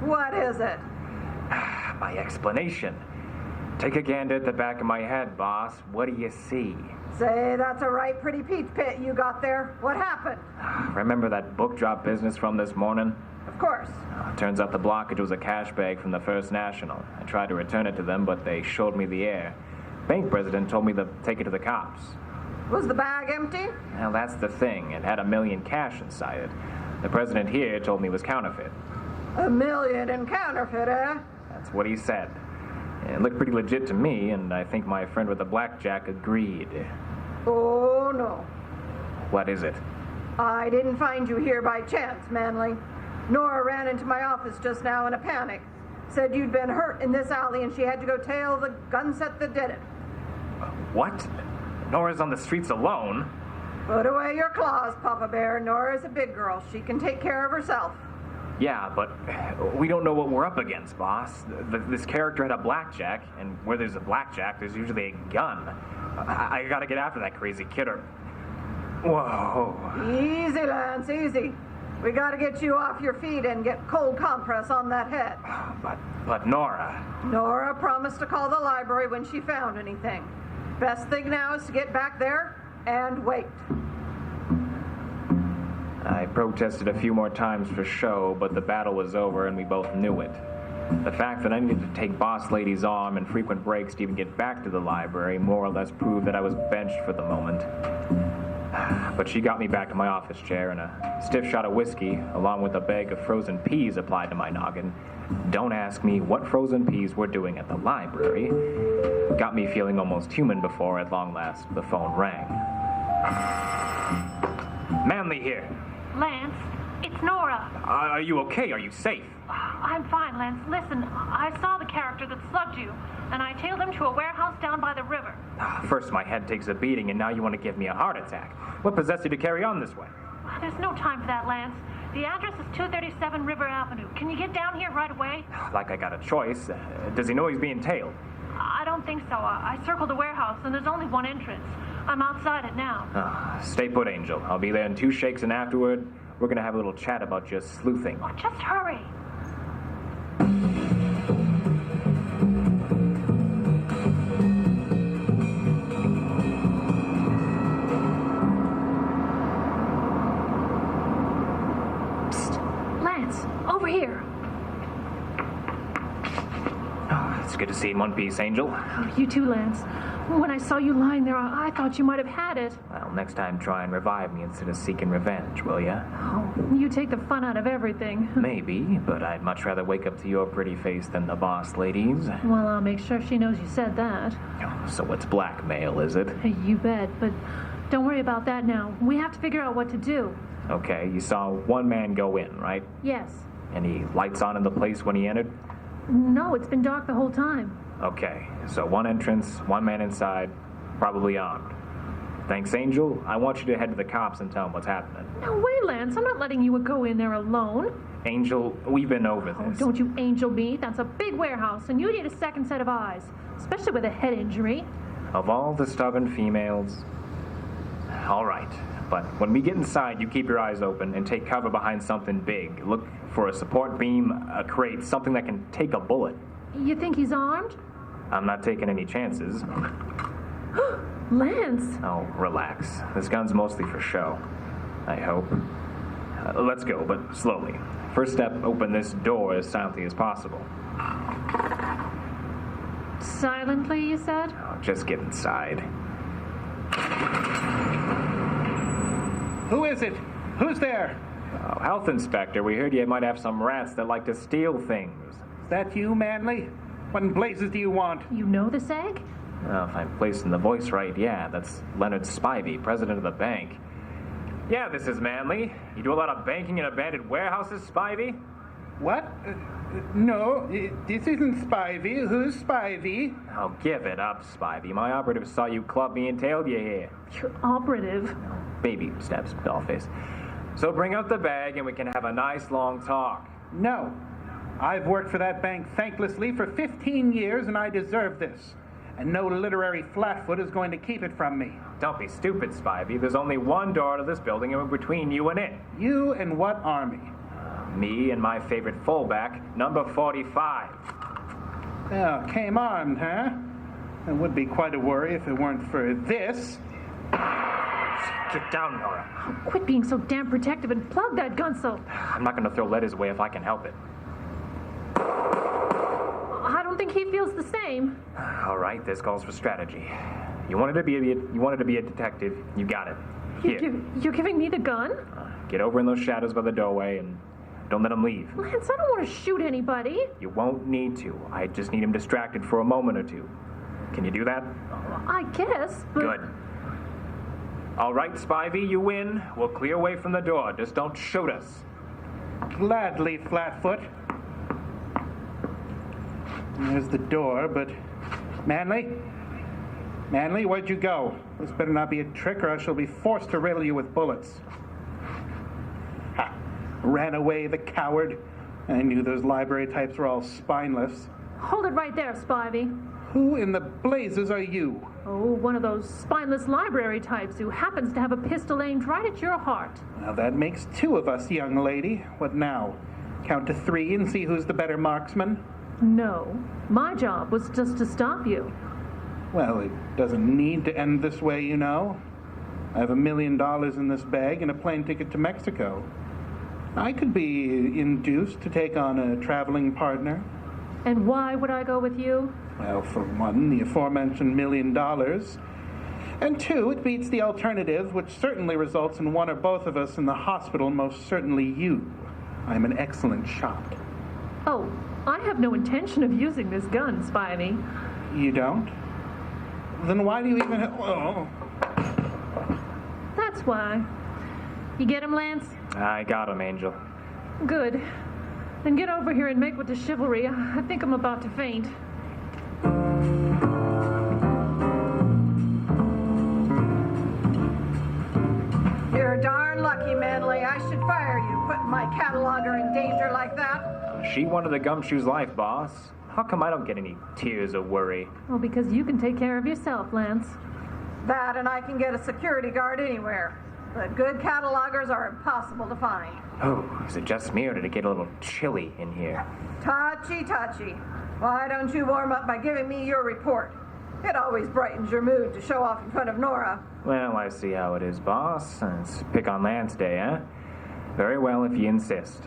What is it? My explanation. Take a gander at the back of my head, boss. What do you see? Say, that's a right pretty peach pit you got there. What happened? Remember that book drop business from this morning? Of course. Turns out the blockage was a cash bag from the First National. I tried to return it to them, but they showed me the air. Bank president told me to take it to the cops. Was the bag empty? Well, that's the thing. It had $1 million cash inside it. The president here told me it was counterfeit. $1 million in counterfeit, eh? That's what he said. It looked pretty legit to me, and I think my friend with the blackjack agreed. Oh, no. What is it? I didn't find you here by chance, Manley. Nora ran into my office just now in a panic. Said you'd been hurt in this alley and she had to go tail the gun set that did it. What? Nora's on the streets alone. Put away your claws, Papa Bear. Nora's a big girl. She can take care of herself. Yeah, but we don't know what we're up against, boss. This character had a blackjack, and where there's a blackjack, there's usually a gun. I gotta get after that crazy kid or... Whoa. Easy, Lance, easy. We gotta get you off your feet and get cold compress on that head. But Nora... Nora promised to call the library when she found anything. Best thing now is to get back there and wait. I protested a few more times for show, but the battle was over and we both knew it. The fact that I needed to take Boss Lady's arm and frequent breaks to even get back to the library more or less proved that I was benched for the moment. But she got me back to my office chair, and a stiff shot of whiskey, along with a bag of frozen peas applied to my noggin. Don't ask me what frozen peas were doing at the library. Got me feeling almost human before, at long last, the phone rang. Manley here. Lance, it's Nora. Are you okay? Are you safe? I'm fine, Lance. Listen, I saw the character that slugged you, and I tailed him to a warehouse down by the river. First my head takes a beating, and now you want to give me a heart attack. What possessed you to carry on this way? There's no time for that, Lance. The address is 237 River Avenue. Can you get down here right away? Like I got a choice. Does he know he's being tailed? I don't think so. I circled the warehouse, and there's only one entrance. I'm outside it now. Stay put, Angel. I'll be there in 2 shakes, and afterward, we're going to have a little chat about your sleuthing. Oh, just hurry. Psst. Lance, over here. Oh, it's good to see you in one piece, Angel. Oh, you too, Lance. When I saw you lying there, I thought you might have had it. Well, next time try and revive me instead of seeking revenge, will ya? Oh, you take the fun out of everything. Maybe, but I'd much rather wake up to your pretty face than the boss lady's. Well, I'll make sure she knows you said that. Oh, so it's blackmail, is it? You bet, but don't worry about that now. We have to figure out what to do. Okay, you saw one man go in, right? Yes. Any lights on in the place when he entered? No, it's been dark the whole time. Okay, so one entrance, one man inside, probably armed. Thanks, Angel. I want you to head to the cops and tell them what's happening. No way, Lance. I'm not letting you go in there alone. Angel, we've been over this. Oh, don't you angel me. That's a big warehouse, and you need a second set of eyes, especially with a head injury. Of all the stubborn females... All right, but when we get inside, you keep your eyes open and take cover behind something big. Look for a support beam, a crate, something that can take a bullet. You think he's armed? I'm not taking any chances. Lance! Oh, relax. This gun's mostly for show. I hope. Let's go, but slowly. First step, open this door as silently as possible. Silently, you said? Oh, just get inside. Who is it? Who's there? Oh, Health Inspector, we heard you might have some rats that like to steal things. Is that you, Manley? What in blazes do you want? You know this egg? Well, if I'm placing the voice right, yeah, that's Leonard Spivey, president of the bank. Yeah, this is Manley. You do a lot of banking in abandoned warehouses, Spivey? What? No, this isn't Spivey. Who's Spivey? Oh, give it up, Spivey. My operative saw you club me and tailed you here. Your operative? Baby steps, dollface. So bring out the bag and we can have a nice long talk. No. I've worked for that bank thanklessly for 15 years, and I deserve this. And no literary flatfoot is going to keep it from me. Don't be stupid, Spivey. There's only one door to this building, and we're between you and it. You and what army? Me and my favorite fullback, number 45. Oh, came armed, huh? It would be quite a worry if it weren't for this. Get down, Nora. Quit being so damn protective and plug that gunsel. I'm not going to throw lead his way if I can help it. I don't think he feels the same. All right, this calls for strategy. You wanted to be a detective. You got it. Here. You're giving me the gun? Get over in those shadows by the doorway and don't let him leave. Lance, I don't want to shoot anybody. You won't need to. I just need him distracted for a moment or two. Can you do that? I guess, but... Good. All right, Spivey, you win. We'll clear away from the door. Just don't shoot us. Gladly, Flatfoot. There's the door, but... Manley? Manley, where'd you go? This better not be a trick or I shall be forced to riddle you with bullets. Ha! Ran away, the coward. I knew those library types were all spineless. Hold it right there, Spivey. Who in the blazes are you? Oh, one of those spineless library types who happens to have a pistol aimed right at your heart. Now that makes two of us, young lady. What now? Count to 3 and see who's the better marksman? No. My job was just to stop you. Well, it doesn't need to end this way, you know. I have $1 million in this bag and a plane ticket to Mexico. I could be induced to take on a traveling partner. And why would I go with you? Well, for one, the aforementioned $1 million. And 2, it beats the alternative, which certainly results in one or both of us in the hospital, most certainly you. I'm an excellent shot. Oh, I have no intention of using this gun, Spivey. You don't? Then why do you even have... Oh. That's why. You get him, Lance? I got him, Angel. Good. Then get over here and make with the chivalry. I think I'm about to faint. You're darn lucky, Manley. I should fire you, putting my cataloger in danger like that. She wanted a gumshoe's life, boss. How come I don't get any tears of worry? Well, because you can take care of yourself, Lance. That and I can get a security guard anywhere. But good catalogers are impossible to find. Oh, is it just me or did it get a little chilly in here? Touchy. Why don't you warm up by giving me your report? It always brightens your mood to show off in front of Nora. Well, I see how it is, boss. It's pick on Lance Day, eh? Very well, if you insist.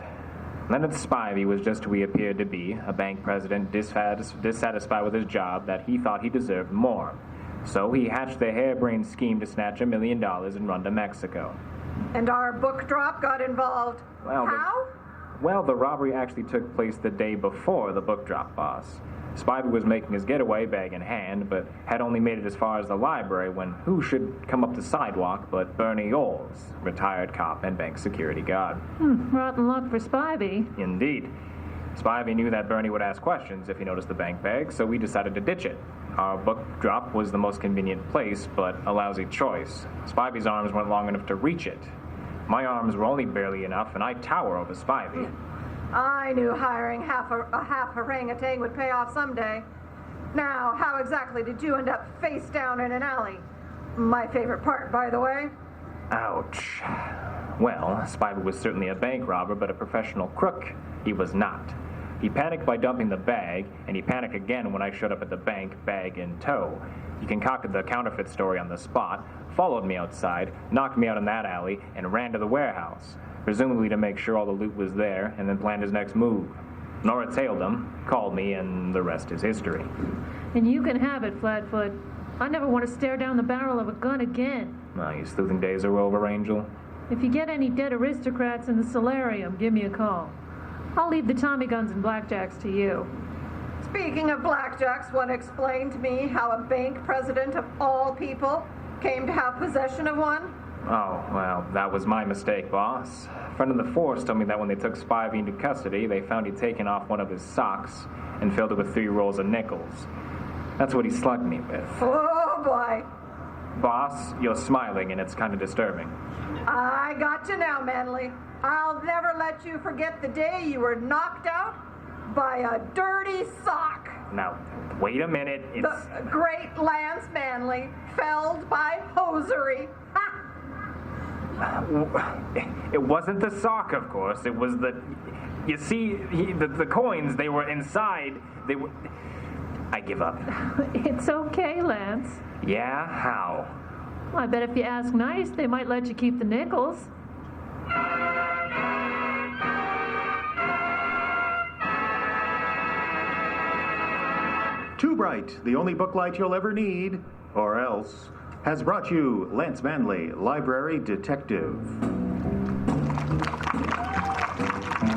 Leonard Spivey was just who he appeared to be, a bank president dissatisfied with his job that he thought he deserved more. So he hatched the harebrained scheme to snatch $1 million and run to Mexico. And our book drop got involved. How? Well, the robbery actually took place the day before the book drop, boss. Spivey was making his getaway, bag in hand, but had only made it as far as the library when who should come up the sidewalk but Bernie Oles, retired cop and bank security guard. Rotten luck for Spivey. Indeed. Spivey knew that Bernie would ask questions if he noticed the bank bag, so we decided to ditch it. Our book drop was the most convenient place, but a lousy choice. Spivey's arms weren't long enough to reach it. My arms were only barely enough, and I tower over Spivey. I knew hiring half orangutan would pay off someday. Now, how exactly did you end up face down in an alley? My favorite part, by the way. Ouch. Well, Spivey was certainly a bank robber, but a professional crook he was not. He panicked by dumping the bag, and he panicked again when I showed up at the bank, bag in tow. He concocted the counterfeit story on the spot, followed me outside, knocked me out in that alley, and ran to the warehouse, presumably to make sure all the loot was there, and then planned his next move. Nora tailed him, called me, and the rest is history. And you can have it, Flatfoot. I never want to stare down the barrel of a gun again. Well, your sleuthing days are over, Angel. If you get any dead aristocrats in the solarium, give me a call. I'll leave the Tommy guns and blackjacks to you. Speaking of blackjacks, want to explain to me how a bank president of all people came to have possession of one? Oh, well, that was my mistake, boss. A friend of the force told me that when they took Spivey into custody, they found he'd taken off one of his socks and filled it with 3 rolls of nickels. That's what he slugged me with. Oh, boy. Boss, you're smiling, and it's kind of disturbing. I got you now, Manley. I'll never let you forget the day you were knocked out by a dirty sock. Now, wait a minute. It's... The great Lance Manley, felled by hosiery. It wasn't the sock, of course. It was the... You see, the coins, they were inside. They were... I give up. It's okay, Lance. Yeah? How? Well, I bet if you ask nice, they might let you keep the nickels. Too Bright, the only book light you'll ever need, or else, has brought you Lance Manley, Library Detective.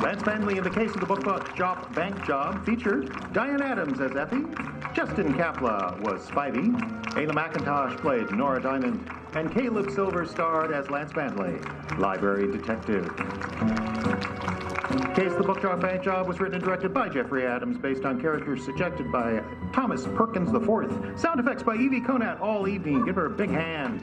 Lance Manley in the case of the book bank job featured Diane Adams as Effie, Justin Kapla was Spivey, Ayla McIntosh played Nora Diamond, and Caleb Silver starred as Lance Manley, Library Detective. Case the Book Job Bank Job was written and directed by Jeffrey Adams, based on characters suggested by Thomas Perkins IV. Sound effects by Evie Conant all evening. Give her a big hand.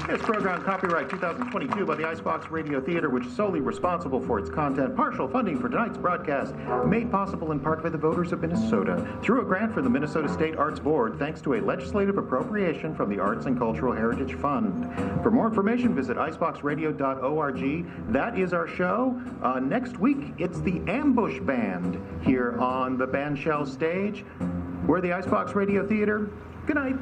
This program copyright 2022 by the Icebox Radio Theater, which is solely responsible for its content. Partial funding for tonight's broadcast made possible in part by the voters of Minnesota through a grant from the Minnesota State Arts Board, thanks to a legislative appropriation from the Arts and Cultural Heritage Fund. For more information, visit iceboxradio.org. That is our show. Next week, it's the Ambush Band here on the Bandshell stage. We're the Icebox Radio Theater. Good night.